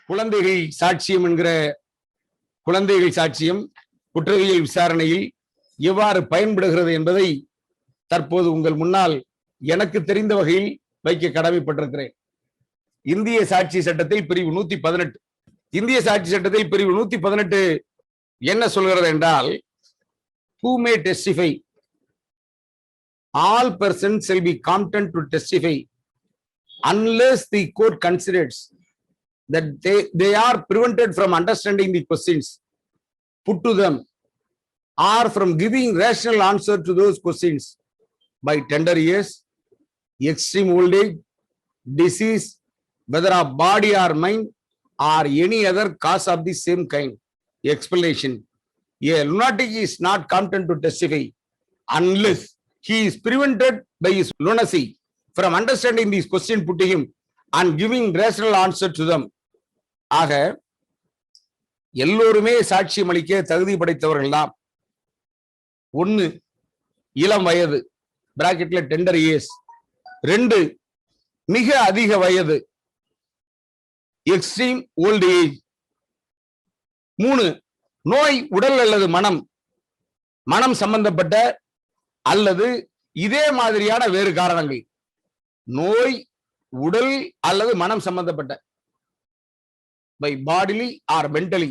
குழந்தைகள் சாட்சியம் என்கிற குழந்தைகள் சாட்சியம் குற்றவியல் விசாரணையில் எவ்வாறு பயன்படுகிறது என்பதை தற்போது உங்கள் முன்னால் எனக்கு தெரிந்த வகையில் வைக்க கடமைப்பட்டிருக்கிறேன். இந்திய சாட்சி சட்டத்தில் பிரிவு 118 இந்திய சாட்சி சட்டத்தில் பிரிவு 118 என்ன சொல்கிறது என்றால், who may testify, all persons shall be competent to testify unless the court considers that they are prevented from understanding the questions put to them or from giving rational answer to those questions by tender years, extreme old age, disease, whether of body or mind, or any other cause of the same kind. Explanation: a lunatic is not competent to testify unless he is prevented by his lunacy from understanding these questions put to him and giving rational answer to them. ஆக எல்லோருமே சாட்சியம் அளிக்க தகுதி படைத்தவர்கள் தான். 1 இளம் வயது பிராக்கெட்ல tender years, 2 மிக அதிக வயது எக்ஸ்ட்ரீம் ஓல்ட் ஏஜ், 3 நோய் உடல் அல்லது மனம் சம்பந்தப்பட்ட அல்லது இதே மாதிரியான வேறு காரணங்கள், நோய் உடல் அல்லது மனம் சம்பந்தப்பட்ட பை பாடிலி ஆர் மென்டலி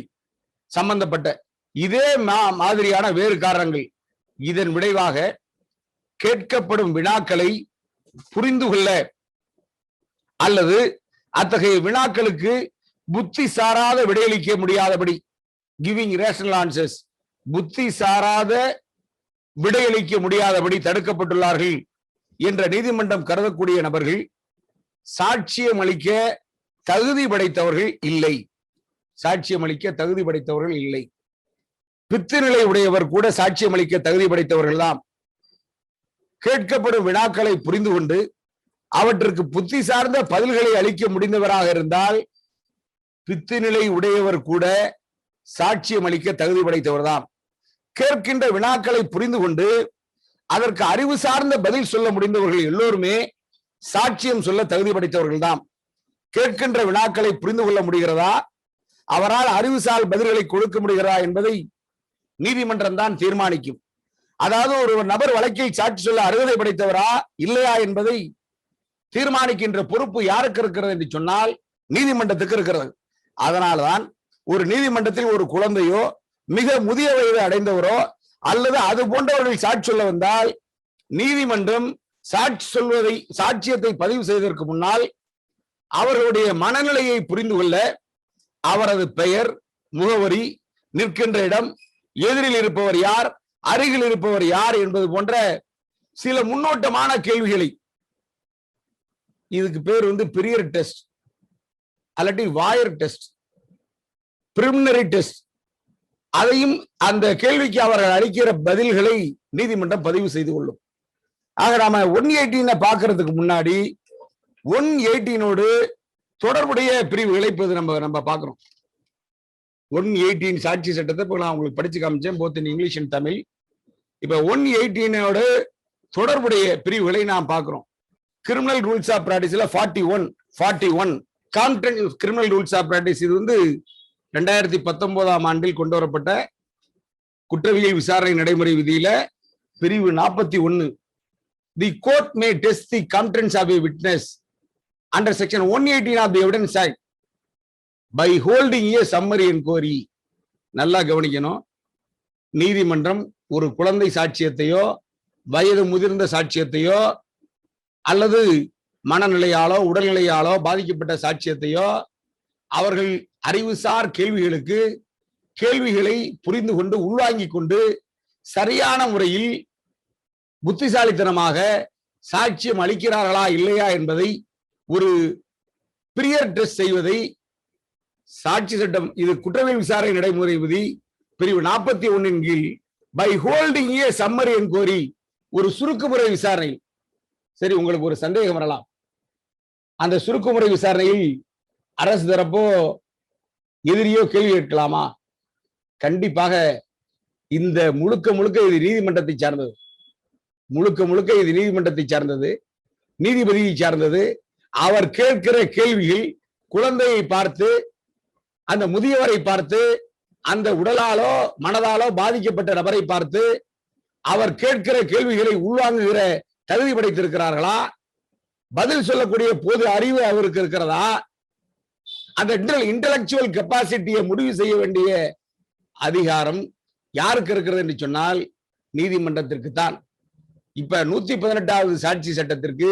சம்பந்தப்பட்ட இதே மாதிரியான வேறு காரணங்கள். இதன் விளைவாக கேட்கப்படும் வினாக்களை புரிந்து கொள்ள அல்லது அத்தகைய வினாக்களுக்கு புத்தி சாராத விடையளிக்க முடியாதபடி, கிவிங் ரேஷனல் ஆன்சர்ஸ், புத்தி சாராத விடையளிக்க முடியாதபடி தடுக்கப்பட்டுள்ளார்கள் என்ற நீதிமன்றம் கருதக்கூடிய நபர்கள் சாட்சியம் அளிக்க தகுதி படைத்தவர்கள் இல்லை. சாட்சியம் அளிக்க தகுதி படைத்தவர்கள் இல்லை. பித்துநிலை உடையவர் கூட சாட்சியம் அளிக்க தகுதி படைத்தவர்கள் தான். கேட்கப்படும் வினாக்களை புரிந்து கொண்டு அவற்றுக்கு புத்தி சார்ந்த பதில்களை அளிக்க முடிந்தவராக இருந்தால் பித்துநிலை உடையவர் கூட சாட்சியம் அளிக்க தகுதி படைத்தவர் தான். கேட்கின்ற வினாக்களை புரிந்து கொண்டு அதற்கு அறிவு சார்ந்த பதில் சொல்ல முடிந்தவர்கள் எல்லோருமே சாட்சியம் சொல்ல தகுதி படைத்தவர்கள் தான். கேட்கின்ற வினாக்களை புரிந்து கொள்ள முடிகிறதா, அவரால் அறிவுசார் பதில்களை கொடுக்க முடிகிறதா என்பதை நீதிமன்றம் தான் தீர்மானிக்கும். அதாவது ஒரு நபர் வழக்கில் சாட்சி சொல்ல அருகதை படைத்தவரா இல்லையா என்பதை தீர்மானிக்கின்ற பொறுப்பு யாருக்கு இருக்கிறது என்று சொன்னால் நீதிமன்றத்துக்கு இருக்கிறது. அதனால்தான் ஒரு நீதிமன்றத்தில் ஒரு குழந்தையோ மிக முதிய வயது அடைந்தவரோ அல்லது அது போன்றவர்கள் சாட்சி சொல்ல வந்தால் நீதிமன்றம் சாட்சியத்தை பதிவு செய்வதற்கு முன்னால் அவர்களுடைய மனநிலையை புரிந்து கொள்ள அவரது பெயர், முகவரி, நிற்கின்ற இடம், எதிரில் இருப்பவர் யார், அருகில் இருப்பவர் யார் என்பது போன்ற சில முன்னோட்டமான கேள்விகளை, இதுக்கு பேர் பிரியர் டெஸ்ட் அல்லது வாயர் டெஸ்ட், பிரிலிமினரி டெஸ்ட், அதையும் அந்த கேள்விக்கு அவர்கள் அளிக்கிற பதில்களை நீதிமன்றம் பதிவு செய்து கொள்ளும். ஆக நாம 118 பார்க்கறதுக்கு முன்னாடி 118 தொடர்புடைய பிரிவுகளை இப்போது நம்ம பார்க்கிறோம். 118 சாட்சி சட்டத்தை இப்போ நான் உங்களுக்கு படிச்சு காமிச்சேன், both in English and Tamil. இப்ப 118 தொடர்புடைய பிரிவுகளை நாம் பார்க்கிறோம். கிரிமினல் ரூல்ஸ் ஆஃப் பிராக்டிஸ்ல 41 content criminal rules of practice. இது 2019 ஆண்டில் கொண்டு வரப்பட்ட குற்றவியல் விசாரணை நடைமுறை விதியில பிரிவு 41. The court may test the contents of a witness under section 118 of the Evidence Act by holding a summary inquiry. நல்லா கவனிக்கணும். நீதிமன்றம் ஒரு குழந்தை சாட்சியத்தையோ வயது முதிர்ந்த சாட்சியத்தையோ அல்லது மனநிலையாலோ உடல்நிலையாலோ பாதிக்கப்பட்ட சாட்சியத்தையோ அவர்கள் அறிவுசார் கேள்விகளை புரிந்து கொண்டு உள்வாங்கிக் கொண்டு சரியான முறையில் புத்திசாலித்தனமாக சாட்சியம் அளிக்கிறார்களா இல்லையா என்பதை ஒரு பிரியர் டெஸ்ட் செய்வதை சாட்சி சட்டம், இது குற்றவியல் விசாரணை நடைமுறை விதி பிரிவு 41 கீழ் by holding a summary enquiry, ஒரு சுருக்குமுறை விசாரணை. சரி, உங்களுக்கு ஒரு சந்தேகம் வரலாம், அந்த சுருக்குமுறை விசாரணையில் அரசு தரப்போ எதிரியோ கேள்வி கேட்கலாமா? கண்டிப்பாக இந்த முழுக்க இது நீதிமன்றத்தை சார்ந்தது, இது நீதிமன்றத்தை சார்ந்தது, நீதிபதியை சார்ந்தது. அவர் கேட்கிற கேள்விகள் குழந்தையை பார்த்து அந்த முதியவரை பார்த்து, அந்த உடலாலோ மனதாலோ பாதிக்கப்பட்ட நபரை பார்த்து அவர் கேட்கிற கேள்விகளை உள்வாங்குகிற தகுதி படைத்திருக்கிறார்களா, பதில் சொல்லக்கூடிய பொது அறிவு அவருக்கு இருக்கிறதா, அந்த இன்டலெக்சுவல் கெப்பாசிட்டியை முடிவு செய்ய வேண்டிய அதிகாரம் யாருக்கு இருக்கிறது என்று சொன்னால் நீதிமன்றத்திற்கு தான். இப்ப 118வது சாட்சி சட்டத்திற்கு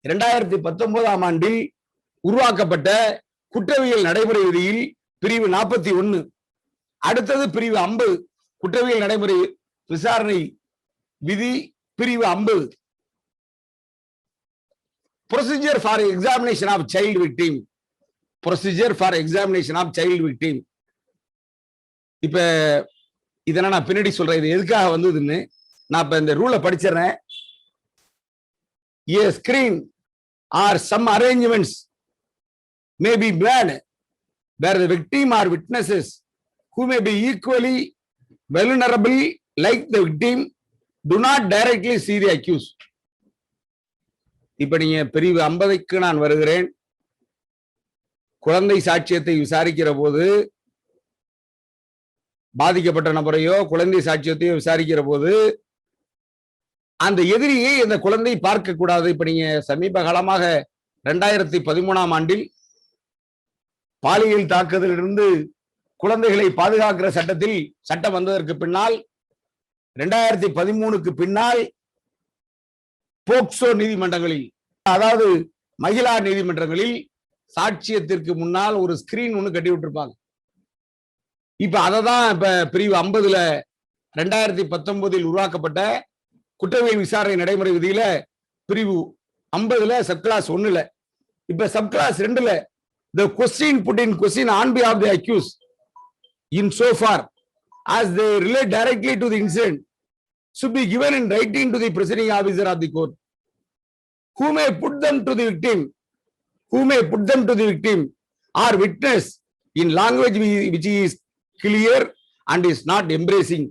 2019ஆம் ஆண்டில் உருவாக்கப்பட்ட குற்றவியல் நடைமுறை விதியில் பிரிவு 41, அடுத்தது பிரிவு 50, குற்றவியல் நடைமுறை விசாரணை விதி பிரிவு 50, procedure for examination of child victim, procedure for examination of child victim. இப்ப இதெல்லாம் நான் பின்னாடி சொல்றேன், இது எதுக்காக வந்ததுன்னு. நான் இப்ப இந்த ரூலை படிச்சிடறேன். A screen or some arrangements may be made where the victim or witnesses who may be equally vulnerable like the victim do not directly see the accused. இப்ப நீங்க பிரிவு 50க்கு நான் வருகிறேன். குழந்தை சாட்சியத்தை விசாரிக்கிற போது பாதிக்கப்பட்ட நபரையோ குழந்தை சாட்சியத்தையோ விசாரிக்கிற போது அந்த எதிரியை இந்த குழந்தை பார்க்க கூடாது. இப்ப நீங்க சமீப காலமாக 2013ஆம் ஆண்டில் பாலியல் தாக்குதலிலிருந்து குழந்தைகளை பாதுகாக்கிற சட்டம் வந்ததற்கு பின்னால் 2013க்கு பின்னால் போக்சோ நீதிமன்றங்களில், அதாவது மகிழா நீதிமன்றங்களில் சாட்சியத்திற்கு முன்னால் ஒரு ஸ்கிரீன் ஒண்ணு கட்டி விட்டுருப்பாங்க. இப்ப அததான் இப்ப பிரிவு 50ல 2019 உருவாக்கப்பட்ட குற்றவியல் விசாரணை நடைமுறை விதியில பிரிவு 50ல சப்கிளாஸ் 1ல, இப்ப subclass 2ல the question put in question on behalf of the accused in so far as they relate directly to the incident should be given in writing to the presiding officer of the court who may put them to the victim or witness in language which is clear and is not embracing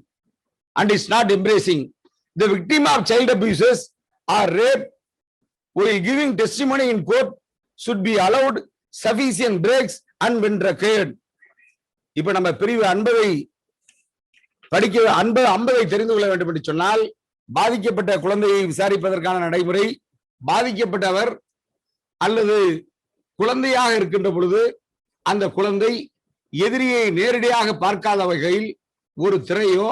the victim of child abuses or rape while giving testimony in court should be allowed sufficient breaks and when required. இப்ப நம்ம பிரிவு 50ஐ படிக்க 50ஐ தெரிந்து கொள்ள வேண்டும் என்று சொன்னால், பாதிக்கப்பட்ட குழந்தையை விசாரிப்பதற்கான நடைமுறை, பாதிக்கப்பட்டவர் அல்லது குழந்தையாக இருக்கின்ற பொழுது அந்த குழந்தை எதிரியை நேரடியாக பார்க்காத வகையில் ஒரு திரையோ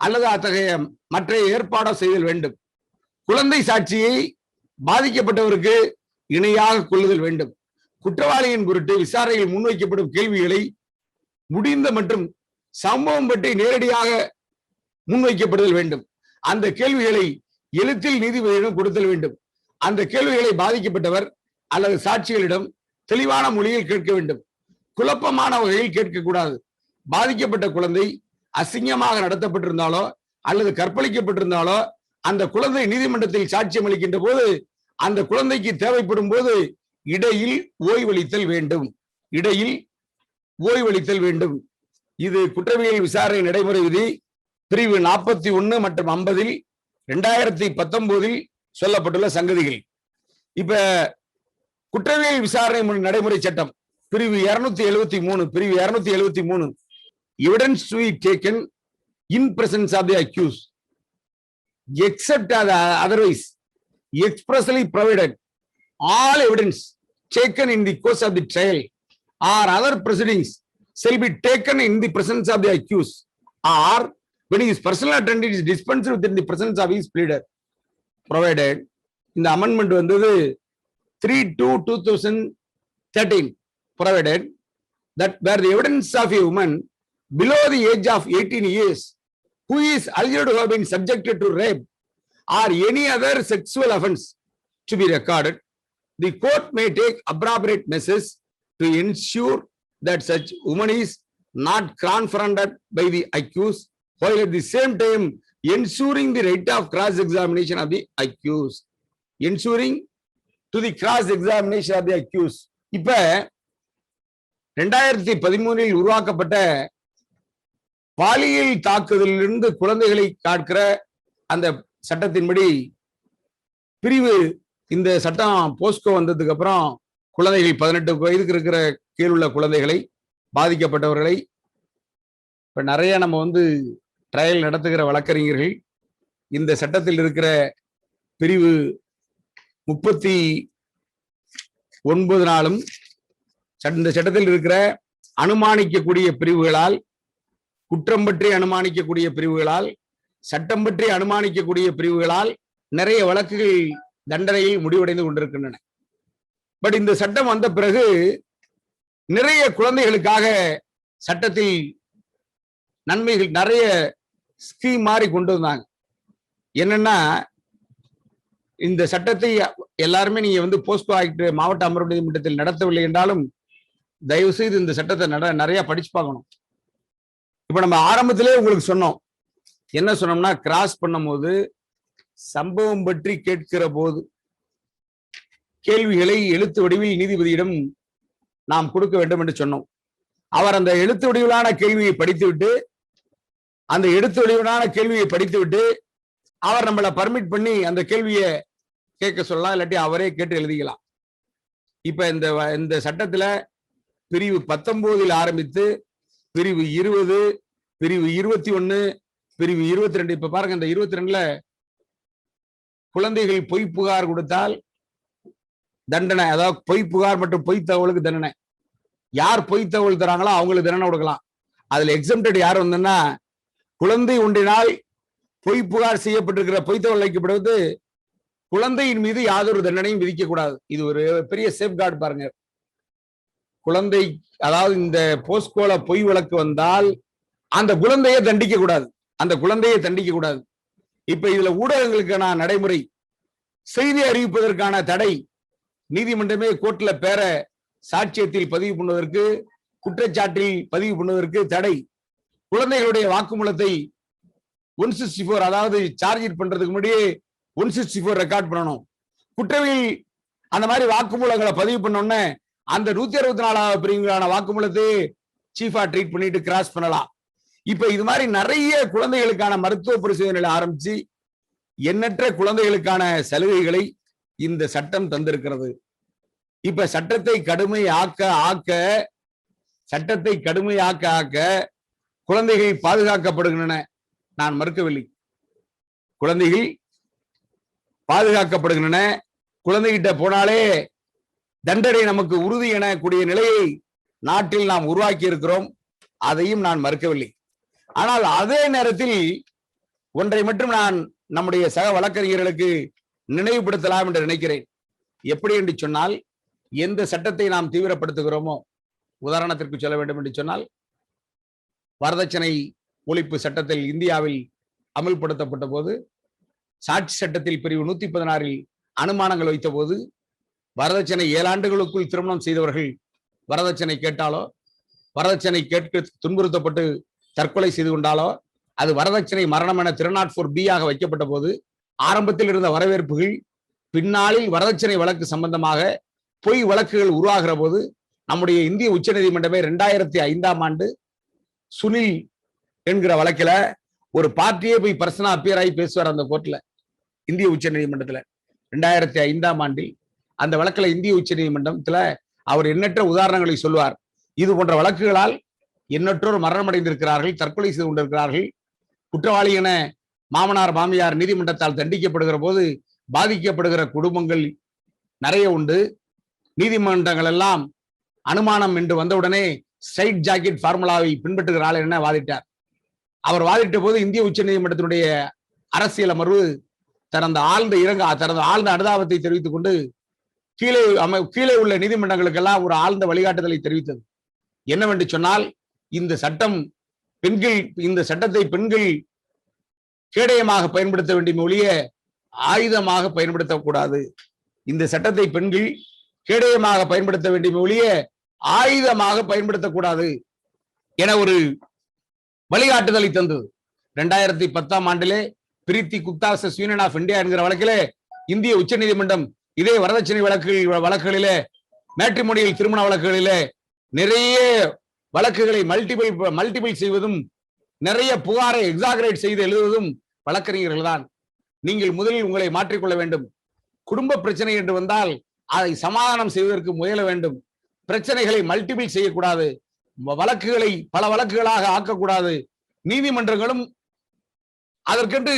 அல்லது அத்தகைய மற்ற ஏற்பாடோ செய்தல் வேண்டும். குழந்தை சாட்சியை பாதிக்கப்பட்டவருக்கு இணையாக கொள்ளுதல் வேண்டும். குற்றவாளியின் பொருட்டு விசாரணையில் முன்வைக்கப்படும் கேள்விகளை முடிந்த மற்றும் சம்பவம் பற்றி நேரடியாக முன்வைக்கப்படுதல் வேண்டும். அந்த கேள்விகளை எழுத்தில் நீதிபதியிடம் கொடுத்தல் வேண்டும். அந்த கேள்விகளை பாதிக்கப்பட்டவர் அல்லது சாட்சிகளிடம் தெளிவான மொழியில் கேட்க வேண்டும். குழப்பமான வகையில் கேட்கக்கூடாது. பாதிக்கப்பட்ட குழந்தை அசிங்கமாக நடத்தப்பட்டிருந்தாலோ அல்லது கற்பழிக்கப்பட்டிருந்தாலோ அந்த குழந்தை நீதிமன்றத்தில் சாட்சியம் அளிக்கின்ற போது அந்த குழந்தைக்கு தேவைப்படும் போது இடையில் ஓய்வளித்தல் வேண்டும். இது குற்றவியல் விசாரணை நடைமுறை விதி பிரிவு 41 மற்றும் 50 2019 சொல்லப்பட்டுள்ள சங்கதிகள். இப்ப குற்றவியல் விசாரணை நடைமுறை சட்டம் பிரிவு 273 evidence to be taken in presence of the accused except otherwise expressly provided all evidence taken in the course of the trial or other proceedings shall be taken in the presence of the accused or when his personal attendant is dispensed within the presence of his pleader, provided in the amendment வந்தது 3/2/2013 provided that where the evidence of a woman below the age of 18 years who is alleged to have been subjected to rape or any other sexual offense to be recorded, the court may take appropriate measures to ensure that such woman is not confronted by the accused while at the same time ensuring the right of cross-examination of the accused. Ensuring to the cross-examination of the accused. இப்ப 2013 உருவாக்கப்பட்ட பாலியல் தாக்குதலிலிருந்து குழந்தைகளை காக்கிற அந்த சட்டத்தின்படி பிரிவு, இந்த சட்டம் போஸ்கோ வந்ததுக்கு அப்புறம் குழந்தைகள் 18 வயதுக்கு இருக்கிற கீழுள்ள குழந்தைகளை பாதிக்கப்பட்டவர்களை இப்ப நிறைய நம்ம ட்ரையல் நடத்துகிற வழக்கறிஞர்கள் இந்த சட்டத்தில் இருக்கிற பிரிவு 39 நாளும் இந்த சட்டத்தில் இருக்கிற அனுமானிக்கக்கூடிய பிரிவுகளால், குற்றம் பற்றி அனுமானிக்கக்கூடிய பிரிவுகளால், சட்டம் பற்றி அனுமானிக்கக்கூடிய பிரிவுகளால் நிறைய வழக்குகள் தண்டனையில் முடிவடைந்து கொண்டிருக்கின்றன. பட் இந்த சட்டம் வந்த பிறகு நிறைய குழந்தைகளுக்காக சட்டத்தில் நன்மைகள் நிறைய ஸ்கீம் மாதிரி கொண்டு வந்தாங்க. என்னன்னா, இந்த சட்டத்தை எல்லாருமே நீங்க போஸ்கோ ஆக்ட் மாவட்ட அமர்வு நீதிமன்றத்தில் நடத்தவில்லை என்றாலும் தயவு செய்து இந்த சட்டத்தை நிறைய படிச்சு பார்க்கணும். இப்ப நம்ம ஆரம்பத்திலே உங்களுக்கு சொன்னோம், என்ன சொன்னோம்னா, கிராஸ் பண்ணும்போது சம்பவம் பற்றி கேட்கிற போது கேள்விகளை எழுத்து வடிவில் நீதிபதியிடம் நாம் கொடுக்க வேண்டும் என்று சொன்னோம். அவர் அந்த எழுத்து வடிவிலான கேள்வியை படித்துவிட்டு அவர் நம்மளை பர்மிட் பண்ணி அந்த கேள்வியை கேட்க சொல்லலாம், இல்லாட்டி அவரே கேட்டு எழுதிக்கலாம். இப்ப இந்த சட்டத்துல பிரிவு 19 ஆரம்பித்து பிரிவு 20, பிரிவு 21, பிரிவு 22, இப்ப பாருங்க, இந்த 22ல குழந்தைகள் பொய் புகார் கொடுத்தால் தண்டனை, அதாவது பொய் புகார் மற்றும் பொய் தகவலுக்கு தண்டனை. யார் பொய் தகவல் தராங்களோ அவங்களுக்கு தண்டனை கொடுக்கலாம். அதுல எக்ஸம்டட் யார் வந்தா, குழந்தை ஒன்றினால் பொய் புகார் செய்யப்பட்டிருக்கிற பொய் தகவல் வைக்கப்படுவது குழந்தையின் மீது யாதொரு தண்டனையும் விதிக்க கூடாது. இது ஒரு பெரிய சேஃப்கார்டு பாருங்க. குழந்தை, அதாவது இந்த போஸ்கோல பொய் வழக்கு வந்தால் அந்த குழந்தையை தண்டிக்க கூடாது. இப்ப இதுல ஊடகங்களுக்கான நடைமுறை, செய்தி அறிவிப்பதற்கான தடை, நீதிமன்றமே கோர்ட்ல பேர சாட்சியத்தில் பதிவு பண்ணுவதற்கு, குற்றச்சாட்டில் பதிவு பண்ணுவதற்கு தடை, குழந்தைகளுடைய வாக்குமூலத்தை 164, அதாவது சார்ஜ் பண்றதுக்கு முன்னாடியே 164 ரெக்கார்ட் பண்ணணும். குற்றவியல் அந்த மாதிரி வாக்குமூலங்களை பதிவு பண்ணோன்னே அந்த 164வது பிரிவுகளான வாக்குமூலத்தை சீஃபா ட்ரீட் பண்ணிட்டு கிராஸ் பண்ணலாம். இப்ப இது மாதிரி நிறைய குழந்தைகளுக்கான மருத்துவ பரிசோதனைகளை ஆரம்பிச்சு எண்ணற்ற குழந்தைகளுக்கான சலுகைகளை இந்த சட்டம் தந்திருக்கிறது. இப்ப சட்டத்தை கடுமையாக்க குழந்தைகள் பாதுகாக்கப்படுகின்றன. நான் மறுக்கவில்லை, குழந்தைகள் பாதுகாக்கப்படுகின்றன. குழந்தைகிட்ட போனாலே தண்டனை நமக்கு உறுதி எனக்கூடிய நிலையை நாட்டில் நாம் உருவாக்கி இருக்கிறோம். அதையும் நான் மறுக்கவில்லை. ஆனால் அதே நேரத்தில் ஒன்றை மட்டும் நான் நம்முடைய சக வழக்கறிஞர்களுக்கு நினைவுபடுத்தலாம் என்று நினைக்கிறேன். எப்படி என்று சொன்னால், எந்த சட்டத்தை நாம் தீவிரப்படுத்துகிறோமோ, உதாரணத்திற்கு சொல்ல வேண்டும் என்று சொன்னால், வரதட்சணை ஒழிப்பு சட்டத்தில் இந்தியாவில் அமல்படுத்தப்பட்ட போது, சாட்சி சட்டத்தில் பிரிவு 116 அனுமானங்கள் வைத்த போது, வரதட்சணை 7 ஆண்டுகளுக்குள் திருமணம் செய்தவர்கள் வரதட்சணை கேட்டாலோ, வரதட்சணை கேட்க துன்புறுத்தப்பட்டு தற்கொலை செய்து கொண்டாலோ, அது வரதட்சணை மரணம் என 304B ஆக வைக்கப்பட்ட போது, ஆரம்பத்தில் இருந்த வரவேற்புகள் பின்னாளில் வரதட்சணை வழக்கு சம்பந்தமாக பொய் வழக்குகள் உருவாகிற போது, நம்முடைய இந்திய உச்ச நீதிமன்றமே 2005ஆம் ஆண்டு சுனில் என்கிற வழக்கில ஒரு பார்ட்டியே போய் பர்சனா அப்பியர் ஆகி பேசுவார் அந்த கோர்ட்ல, இந்திய உச்ச நீதிமன்றத்துல 2005ஆம் ஆண்டில். அந்த வழக்கில் இந்திய உச்ச நீதிமன்றத்துல அவர் எண்ணற்ற உதாரணங்களை சொல்வார். இது போன்ற வழக்குகளால் எண்ணற்றோர் மரணமடைந்திருக்கிறார்கள், தற்கொலை செய்து கொண்டிருக்கிறார்கள். குற்றவாளி என மாமனார் மாமியார் நீதிமன்றத்தால் தண்டிக்கப்படுகிற போது பாதிக்கப்படுகிற குடும்பங்கள் நிறைய உண்டு. நீதிமன்றங்கள் எல்லாம் அனுமானம் என்று வந்தவுடனே ஸ்ட்ரைட் ஜாக்கெட் ஃபார்முலாவை பின்பற்றுகிறாள் என வாதிட்டார். அவர் வாதிட்ட போது இந்திய உச்ச நீதிமன்றத்தினுடைய அரசியல் அமர்வு தனது ஆழ்ந்த அனுதாபத்தை தெரிவித்துக் கொண்டு கீழே உள்ள நீதிமன்றங்களுக்கெல்லாம் ஒரு ஆழ்ந்த வழிகாட்டுதலை தெரிவித்தது. என்னவென்று சொன்னால், இந்த சட்டத்தை பெண்கள் கேடயமாக பயன்படுத்த வேண்டிய ஒழிய ஆயுதமாக பயன்படுத்தக்கூடாது. இந்த சட்டத்தை பெண்கள் கேடயமாக பயன்படுத்த வேண்டிய ஒழிய ஆயுதமாக பயன்படுத்தக்கூடாது என ஒரு வழிகாட்டுதலை தந்தது. 2010ஆம் ஆண்டிலே பிரீத்தி குப்தா யூனியன் ஆஃப் இந்தியா என்கிற வழக்கிலே இந்திய உச்ச நீதிமன்றம் இதே வரதட்சணை வழக்குகளிலே, மேட்ரிமோனியல் திருமண வழக்குகளிலே நிறைய வழக்குகளை மல்டிபிள் செய்வதும், நிறைய புகாரை எக்ஸாகரேட் செய்து எழுதுவதும் வழக்கறிஞர்கள் தான். நீங்கள் முதலில் உங்களை மாற்றிக்கொள்ள வேண்டும். குடும்ப பிரச்சனை என்று வந்தால் அதை சமாதானம் செய்வதற்கு முயல வேண்டும். பிரச்சனைகளை மல்டிபிள் செய்யக்கூடாது. வழக்குகளை பல வழக்குகளாக ஆக்கக்கூடாது. நீதிமன்றங்களும் அதற்கென்று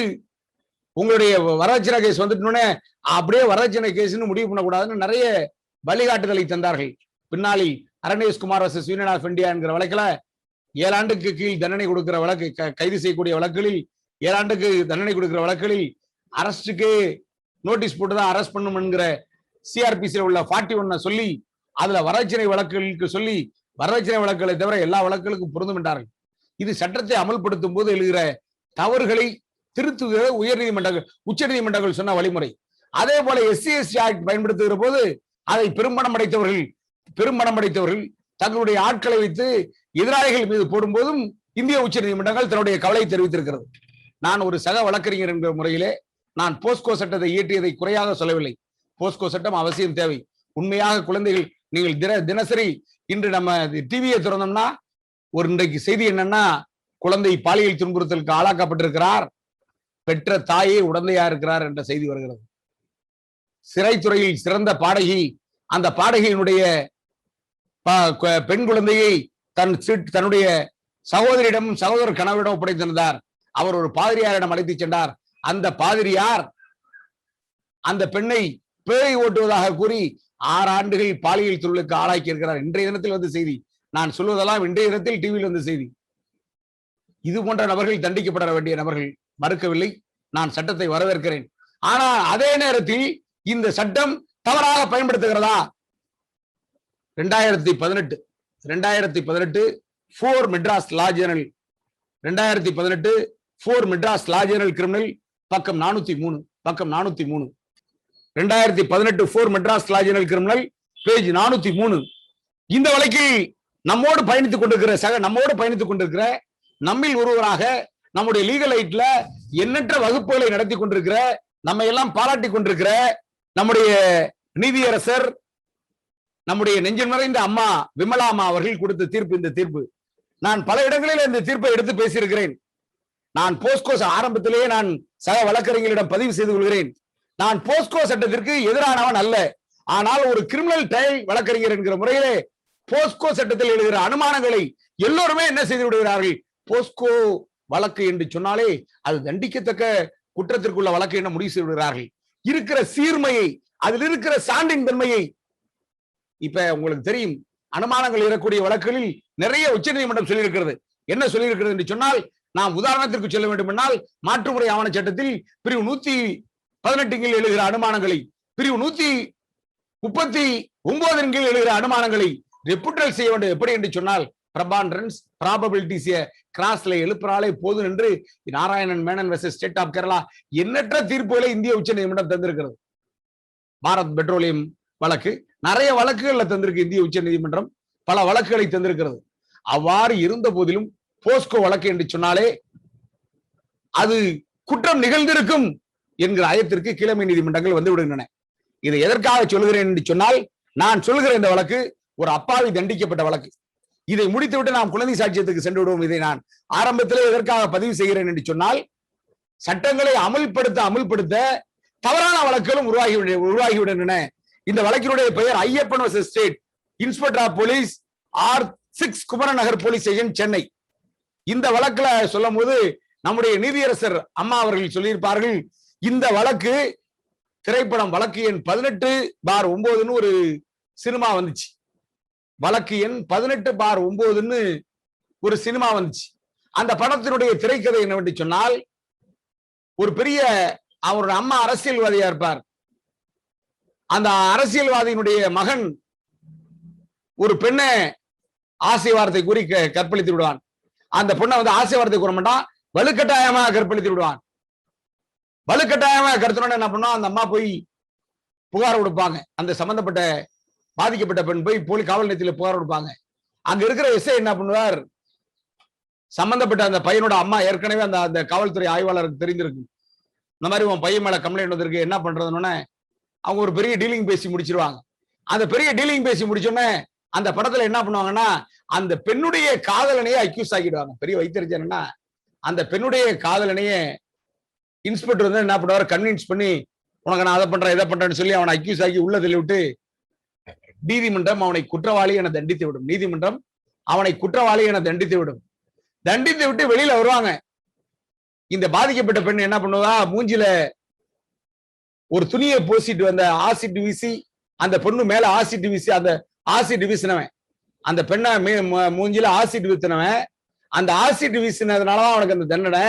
உங்களுடைய வரதட்சணை கேஸ் வந்துட்டோன்னே அப்படியே வரதட்சணை கேஸ்ன்னு முடிவு பண்ணக்கூடாதுன்னு நிறைய வழிகாட்டுதலை தந்தார்கள். பின்னாளில் Arnesh Kumar versus union of India என்கிற வழக்குல 7 ஆண்டுக்கு கீழ் தண்டனை கொடுக்கிற வழக்கு, கைது செய்யக்கூடிய வழக்குகளில் 7 ஆண்டுக்கு தண்டனை கொடுக்கிற வழக்குகளில் அரஸ்டுக்கு நோட்டீஸ் போட்டுதான் அரெஸ்ட் பண்ணும் என்கிற சிஆர்பிசியில் உள்ள 41 சொல்லி அதுல வரதட்சணை வழக்குகளுக்கு சொல்லி வரதட்சணை வழக்குகளை தவிர எல்லா வழக்குகளுக்கும் பொருந்தும் என்றார்கள். இது சட்டத்தை அமல்படுத்தும் போது எழுகிற தவறுகளை திருத்துகிற உயர்நீதிமன்றங்கள் உச்ச நீதிமன்றங்கள் சொன்ன வழிமுறை. அதே போல SC/ST ஆக்ட் பயன்படுத்துகிற போது அதை பெரும்பணம் அடைத்தவர்கள் தங்களுடைய ஆட்களை வைத்து எதிராளிகள் மீது போடும்போதும் இந்திய உச்ச நீதிமன்றங்கள் தன்னுடைய கவலை தெரிவித்திருக்கிறது. நான் ஒரு சக வழக்கறிஞர் என்கிற முறையிலே நான் போஸ்கோ சட்டத்தை இயற்றியதை குறையாக சொல்லவில்லை. போஸ்கோ சட்டம் அவசியம் தேவை. உண்மையாக குழந்தைகள் நீங்கள் தினசரி இன்று நம்ம டிவியை திறந்தோம்னா ஒரு இன்றைக்கு செய்தி என்னன்னா, குழந்தை பாலியல் துன்புறுத்தலுக்கு ஆளாக்கப்பட்டிருக்கிறார், பெற்ற தாயே உடந்தையா இருக்கிறார் என்ற செய்தி வருகிறது. சிறைத்துறையில் சிறந்த பாடகி, அந்த பாடகியினுடைய பெண் குழந்தையை தன்னுடைய சகோதரியிடம் சகோதரர் கணவரிடம் ஒப்படைத்திருந்தார். அவர் ஒரு பாதிரியாரிடம் அழைத்து சென்றார். அந்த பாதிரியார் அந்த பெண்ணை பேய் ஓட்டுவதாக கூறி 6 ஆண்டுகள் பாலியல் தொழிலுக்கு ஆளாக்கி இருக்கிறார். இன்றைய தினத்தில் வந்து செய்தி. நான் சொல்வதெல்லாம் இன்றைய தினத்தில் டிவியில் வந்து செய்தி. இது போன்ற நபர்கள் தண்டிக்கப்பட வேண்டிய நபர்கள், மறுக்கவில்லை. நான் சட்டத்தை வரவேற்கிறேன். ஆனால் அதே நேரத்தில் இந்த சட்டம் தவறாக பயன்படுத்துகிறதா? 2018 4 மெட்ராஸ் லா ஜேர்னல் 2018 4 மெட்ராஸ் லா ஜேர்னல் கிரிமினல் பக்கம் 403 2018 4 மெட்ராஸ் லா ஜேர்னல் கிரிமினல் பேஜ் 403. இந்த வழக்கில் நம்மோடு பயணித்துக் கொண்டிருக்கிற நம்மில் ஒருவராக நம்முடைய லீகல் எய்ட்ல எண்ணற்ற வகுப்புகளை நடத்தி கொண்டிருக்கிற, நம்ம எல்லாம் பாராட்டி கொண்டிருக்கிற நம்முடைய நீதியரசர், நம்முடைய நெஞ்சம் நிறைந்த அம்மா விமலா அம்மா அவர்கள் கொடுத்த தீர்ப்பு. இந்த தீர்ப்பு நான் பல இடங்களில் இந்த தீர்ப்பை எடுத்து பேசியிருக்கிறேன். நான் போஸ்கோ ஆரம்பத்திலேயே நான் சக வழக்கறிஞர்களிடம் பதிவு செய்து கொள்கிறேன். நான் போஸ்கோ சட்டத்திற்கு எதிரானவன் அல்ல. ஆனால் ஒரு கிரிமினல் ட்ரையல் வழக்கறிஞர் என்கிற முறையிலே போஸ்கோ சட்டத்தில் எழுதுகிற அனுமானங்களை எல்லோருமே என்ன செய்து விடுகிறார்கள்? போஸ்கோ வழக்கு என்று சொன்னாலே அது தண்டிக்கத்தக்க குற்றத்திற்குள்ள வழக்கு என்ன முடிவு செய்து விடுகிறார்கள். இருக்கிற சீர்மையை, அதில் இருக்கிற சான்றின் தன்மையை, இப்ப உங்களுக்கு தெரியும், அனுமானங்கள் இருக்கக்கூடிய வழக்குகளில் நிறைய உச்ச நீதிமன்றம் சொல்லியிருக்கிறது. என்ன சொல்லியிருக்கிறது என்று சொன்னால், நாம் உதாரணத்திற்கு சொல்ல வேண்டும் என்றால், மாற்றுமுறை ஆவண சட்டத்தில் பிரிவு 118 எழுதுகிற அனுமானங்களை, பிரிவு 139 எழுதுகிற அனுமானங்களை ரெப்புட்டல் செய்ய வேண்டும். எப்படி என்று சொன்னால், பிரபாண்டரன்ஸ் ப்ராபபிலிட்டிஸ் கிராஸ்ல எழுப்புறாலே போதும் என்று Narayanan Menon versus state of Kerala எண்ணற்ற தீர்ப்புகளை இந்திய உச்ச நீதிமன்றம் தந்திருக்கிறது. பாரத் பெட்ரோலியம் வழக்கு, நிறைய வழக்குகள்ல தந்திருக்கு இந்திய உச்ச நீதிமன்றம், பல வழக்குகளை தந்திருக்கிறது. அவ்வாறு இருந்த போதிலும் போஸ்கோ வழக்கு என்று சொன்னாலே அது குற்றம் நிகழ்ந்திருக்கும் என்கிற அயத்திற்கு கிழமை நீதிமன்றங்கள் வந்து விடுகின்றன. இதை எதற்காக சொல்கிறேன் என்று சொன்னால், நான் சொல்கிற இந்த வழக்கு ஒரு அப்பாவி தண்டிக்கப்பட்ட வழக்கு. இதை முடித்துவிட்டு நாம் குழந்தை சாட்சியத்துக்கு சென்று விடுவோம். இதை நான் ஆரம்பத்திலே எதற்காக பதிவு செய்கிறேன் என்று சொன்னால், சட்டங்களை அமுல்படுத்த தவறான வழக்குகளும் உருவாகிவிடுகின்றன. இந்த வழக்கினுடைய பெயர் Ayyappan versus state inspector of police R6 Kumaran Nagar police station, Chennai. இந்த வழக்குல சொல்லும் போது நம்முடைய நீதியரசர் அம்மா அவர்கள் சொல்லியிருப்பார்கள், இந்த வழக்கு திரைப்படம் வழக்கு எண் 18/9 ஒரு சினிமா வந்துச்சு. வழக்கு எண் 18/9 ஒரு சினிமா வந்துச்சு. அந்த படத்தினுடைய திரைக்கதை என்னவென்று சொன்னால், ஒரு பெரிய அவருடைய அம்மா அரசியல்வாதியா இருப்பார். அந்த அரசியல்வாதியினுடைய மகன் ஒரு பெண்ணை ஆசை வார்த்தை கூறி கற்பழித்து விடுவான். அந்த பொண்ணை வந்து ஆசை வார்த்தை கூற மாட்டான், வலுக்கட்டாயமா கற்பழித்து விடுவான். வலுக்கட்டாயமா கருத்துன என்ன பண்ணா, அந்த அம்மா போய் புகார் கொடுப்பாங்க. அந்த சம்பந்தப்பட்ட பாதிக்கப்பட்ட பெண் போய் காவல் நிலையத்தில் புகார் கொடுப்பாங்க. அங்க இருக்கிற எஸ்ஐ என்ன பண்ணுவார், சம்பந்தப்பட்ட அந்த பையனோட அம்மா ஏற்கனவே அந்த காவல்துறை ஆய்வாளருக்கு தெரிந்திருக்கு, இந்த மாதிரி உன் பையன் மேல கம்ப்ளைண்ட் வந்திருக்கு, என்ன பண்றதுன்னு அவங்க ஒரு பெரிய டீலிங் பேசி முடிச்சிருவாங்க. அந்த பெரிய டீலிங் பேசி முடிச்சோன்னே அந்த படத்துல என்ன பண்ணுவாங்கன்னா, அந்த பெண்ணுடைய காதலனையே அக்யூஸ் ஆக்கிடுவாங்க. பெரிய வைத்தியர்னா அந்த பெண்ணுடைய காதலனையே இன்ஸ்பெக்டர் வந்து என்ன பண்ணுவார், கன்வின்ஸ் பண்ணி உனக்கு நான் அதை பண்றேன் இதை பண்றேன்னு சொல்லி அவனை அக்யூஸ் ஆக்கி உள்ள தள்ளி விட்டு நீதிமன்றம் அவனை குற்றவாளி என தண்டித்து விடும். நீதிமன்றம் அவனை குற்றவாளி என தண்டித்து விடும். தண்டித்து விட்டு வெளியில வருவாங்க. இந்த பாதிக்கப்பட்ட பெண் என்ன பண்ணுவா, மூஞ்சில ஒரு துணியை பூசிட்டு வந்த ஆசிட் வீசி, அந்த பொண்ணு மேல ஆசிட் வீசி, அந்த ஆசிட் வீசினவன் அந்த பெண்ணை மூஞ்சில ஆசிட் வீசினவன், அந்த ஆசிட் வீசினதுனாலதான் அவனுக்கு அந்த தண்டனை.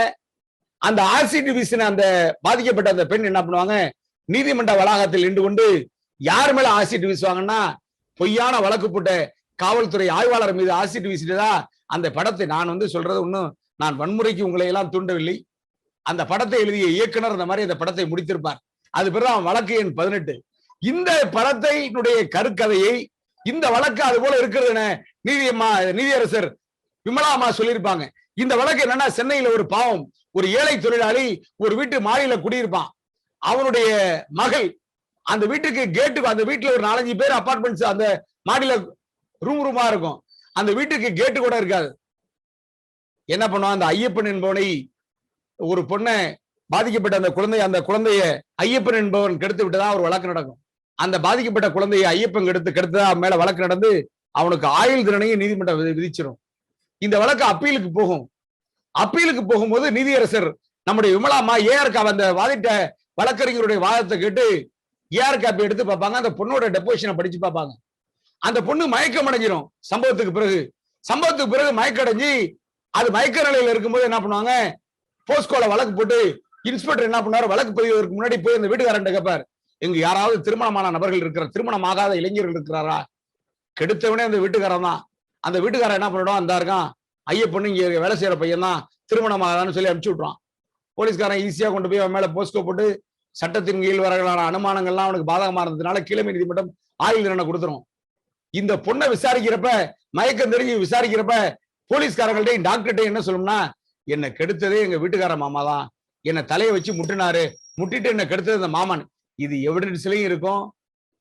அந்த ஆசிட் வீசின அந்த பாதிக்கப்பட்ட அந்த பெண் என்ன பண்ணுவாங்க, நீதிமன்ற வளாகத்தில் நின்று கொண்டு யார் மேல ஆசிட் வீசுவாங்கன்னா, பொய்யான வழக்கு போட்ட காவல்துறை ஆய்வாளர் மீது ஆசிட் வீசிட்டதா அந்த படத்தை நான் சொல்றது ஒன்னும் நான் வன்முறைக்கு உங்களை எல்லாம் தூண்டவில்லை. அந்த படத்தை எழுதிய இயக்குனர் அந்த மாதிரி அந்த படத்தை முடித்திருப்பார். அது பிறகு வழக்கு எண் 18. இந்த படத்தினுடைய கருக்கதையை இந்த வழக்கு அது போல இருக்கிறது நீதியரசர் விமலா அம்மா சொல்லியிருப்பாங்க. இந்த வழக்கு என்னன்னா, சென்னையில ஒரு பாவம், ஒரு ஏழை தொழிலாளி ஒரு வீட்டு மாடியில குடியிருப்பான். அவனுடைய மகள் அந்த வீட்டுக்கு கேட்டுக்கு, அந்த வீட்டுல ஒரு 4-5 பேர் அபார்ட்மெண்ட்ஸ் அந்த மாடியில ரூமா இருக்கும். அந்த வீட்டுக்கு கேட்டு கூட இருக்காது. என்ன பண்ணுவான், அந்த ஐயப்பன் என்பவனை, ஒரு பொண்ணை பாதிக்கப்பட்ட அந்த குழந்தைய ஐயப்பன் என்பவன் கெடுத்து விட்டுதான் ஒரு வழக்கு நடக்கும். அந்த பாதிக்கப்பட்ட குழந்தையை ஐயப்பன் கெடுத்ததா மேல வழக்கு நடந்து அவனுக்கு ஆயுள் தண்டனையை நீதிமன்றம் விதிச்சிடும். இந்த வழக்கு அப்பீலுக்கு போகும். அப்பீலுக்கு போகும்போது நீதியரசர் நம்முடைய விமலா அம்மா ஏஆர் காப் அந்த வாதிட்ட வழக்கறிஞருடைய வாதத்தை கேட்டு ஏஆர் காப்பி எடுத்து பார்ப்பாங்க. அந்த பொண்ணோட டெபோசிஷனை படிச்சு பார்ப்பாங்க. அந்த பொண்ணு மயக்கம் அடைஞ்சிரும். சம்பவத்துக்கு பிறகு மயக்கம் அடைஞ்சு அது மயக்க நிலையில இருக்கும்போது என்ன பண்ணுவாங்க, போஸ்கோல வழக்கு போட்டு இன்ஸ்பெக்டர் என்ன பண்ணாரு, வழக்கு பதிவதற்கு முன்னாடி போய் அந்த வீட்டுக்காரன் கேட்பார், இங்க யாராவது திருமணமான நபர்கள் இருக்கிற, திருமணமாகாத இளைஞர்கள் இருக்கிறாரா? கெடுத்தவனே அந்த வீட்டுக்காரன் தான். அந்த வீட்டுக்காரன் என்ன பண்ணிடும், அந்த இருக்கான் ஐயப்பண்ணு இங்க வேலை செய்யற பையன் தான், திருமணமாகாதான்னு சொல்லி அனுப்பிச்சு விட்டுறான். போலீஸ்காரன் ஈஸியா கொண்டு போய் அவன் மேல போஸ்கோ போட்டு சட்டத்தின் கீழ் வரலான அனுமானங்கள்லாம் அவனுக்கு பாதகமா இருந்ததுனால கீழமை நீதிமன்றம் ஆயுள் தண்டனை கொடுத்துரும். இந்த பொண்ணை விசாரிக்கிறப்ப, மயக்கம் தெரிஞ்சு விசாரிக்கிறப்ப போலீஸ்காரங்கள்ட்ட டாக்டர்கிட்ட என்ன சொல்லணும்னா, என்னை கெடுத்ததே எங்க வீட்டுக்கார மாமா தான், என்னை தலையை வச்சு முட்டிட்டு என்ன கெடுத்தது இந்த மாமன். இது எவிடன்ஸ்லயும் இருக்கும்,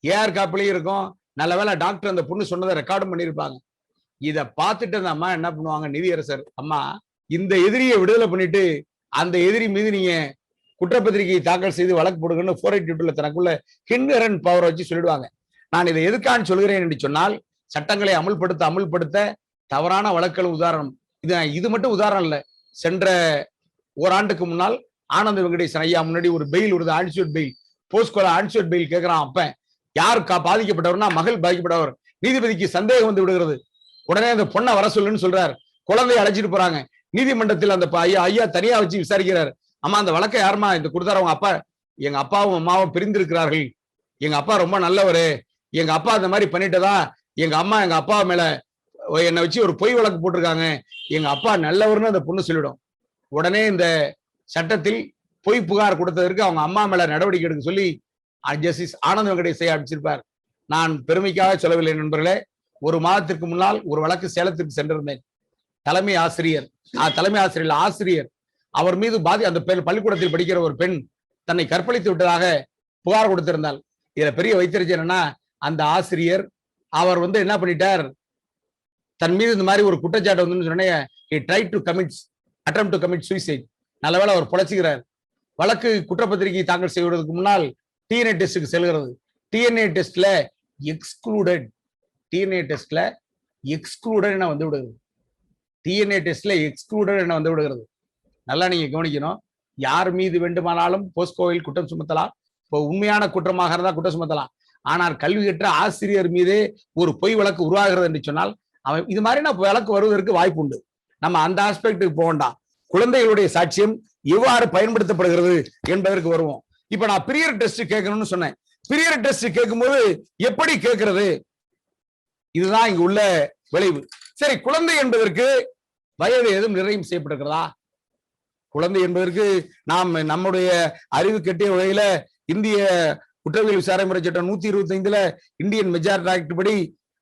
ஏஆர் காப்பிலையும் இருக்கும். நல்ல வேளை டாக்டர் அந்த பொண்ணு சொன்னதை ரெக்கார்டும் பண்ணியிருப்பாங்க. இதை பார்த்துட்டு அந்த அம்மா என்ன பண்ணுவாங்க, நீதியரசர் அம்மா இந்த எதிரியை விடுதலை பண்ணிட்டு அந்த எதிரி மீது நீங்க குற்றப்பத்திரிகையை தாக்கல் செய்து வழக்கு போடுங்கன்னு 482 தனக்குள்ள ஹின்ஹரண்ட் பவர் வச்சு சொல்லிடுவாங்க. நான் இதை எதுக்கான்னு சொல்கிறேன் என்று சொன்னால், சட்டங்களை அமுல்படுத்த தவறான வழக்குகள் உதாரணம். இது மட்டும் உதாரணம் இல்லை. சென்ற ஓராண்டுக்கு முன்னால் ஆனந்த வெங்கடேசன் ஐயா முன்னாடி ஒரு பெயில் வருது, ஆன்சியூட் பெயில், போஸ்கோல ஆன்சியூட் பெயில் கேட்கிறான். அப்ப யார் பாதிக்கப்பட்டவர்னா மகள் பாதிக்கப்பட்டவர். நீதிபதிக்கு சந்தேகம் வந்து விடுகிறது. உடனே அந்த பொண்ணை வர சொல்லுன்னு சொல்றாரு. குழந்தைய அழைச்சிட்டு போறாங்க. நீதிமன்றத்தில் அந்த ஐயா தனியா வச்சு விசாரிக்கிறார். அம்மா அந்த வழக்கை யாருமா இந்த கொடுத்தாரு? அவங்க அப்பா, எங்க அப்பாவும் அம்மாவும் பிரிந்திருக்கிறார்கள், எங்க அப்பா ரொம்ப நல்லவரு, எங்க அப்பா அந்த மாதிரி பண்ணிட்டதா எங்க அம்மா எங்க அப்பா மேல என்னை வச்சு ஒரு பொய் வழக்கு போட்டிருக்காங்க, எங்க அப்பா நல்லவர்னு அந்த பொண்ணு சொல்லிடும். உடனே இந்த சட்டத்தில் பொய் புகார் கொடுத்ததற்கு அவங்க அம்மா மேல நடவடிக்கை எடுக்க சொல்லி ஜஸ்டிஸ் ஆனந்த வெங்கடேசை அடிச்சிருப்பார். நான் பெருமைக்காக சொல்லவில்லை நண்பர்களே. ஒரு மாதத்திற்கு முன்னால் ஒரு வழக்கு சேலத்திற்கு சென்றிருந்தேன். தலைமை ஆசிரியர் அவர் மீது அந்த பள்ளிக்கூடத்தில் படிக்கிற ஒரு பெண் தன்னை கற்பழித்து விட்டதாக புகார் கொடுத்திருந்தால், இதுல பெரிய வைத்திருச்சு என்னன்னா, அந்த ஆசிரியர் அவர் என்ன பண்ணிட்டார், தன் மீது இந்த மாதிரி ஒரு குற்றச்சாட்டு வந்து சொன்னே, he tried to attempt to commit suicide. நல்லவேளை அவர் பொழைச்சுக்கிறார். வழக்கு குற்றப்பத்திரிகை தாக்கல் செய்வதற்கு முன்னால் டிஎன்ஏ டெஸ்டுக்கு செல்கிறது. டிஎன்ஏ டெஸ்ட்ல எக்ஸ்க்ளூடட் என வந்து விடுகிறது. டிஎன்ஏ டெஸ்ட்ல எக்ஸ்க்ளூடட் என வந்து விடுகிறது. நல்லா நீங்க கவனிக்கணும். யார் மீது வேண்டுமானாலும் போஸ்கோவில் குற்றம் சுமத்தலாம். இப்போ உண்மையான குற்றமாக இருந்தால் குற்றம் சுமத்தலாம். ஆனால் கல்வி கற்ற ஆசிரியர் மீதே ஒரு பொய் வழக்கு உருவாகிறது என்று சொன்னால் அவன் இது மாதிரி வழக்கு வருவதற்கு வாய்ப்பு உண்டு. நம்ம அந்த ஆஸ்பெக்டுக்கு போக வேண்டாம். குழந்தைகளுடைய சாட்சியம் எவ்வாறு பயன்படுத்தப்படுகிறது என்பதற்கு வருவோம். இப்ப நான் பிரியர் டெஸ்ட் கேட்கணும்னு சொன்னேன். பிரியர் டெஸ்ட் கேட்கும்போது எப்படி கேட்கிறது, இதுதான் இங்க உள்ள விளைவு. சரி, குழந்தை என்பதற்கு வயது எதுவும் நிர்ணயம் செய்யப்பட்டிருக்கிறதா? குழந்தை என்பதற்கு நாம் நம்முடைய அறிவு கெட்டிய வகையில இந்திய குற்றவியல் விசாரணை முறை சட்டம் 125 இந்தியன் மெஜாரிட்டி ஆக்ட் படி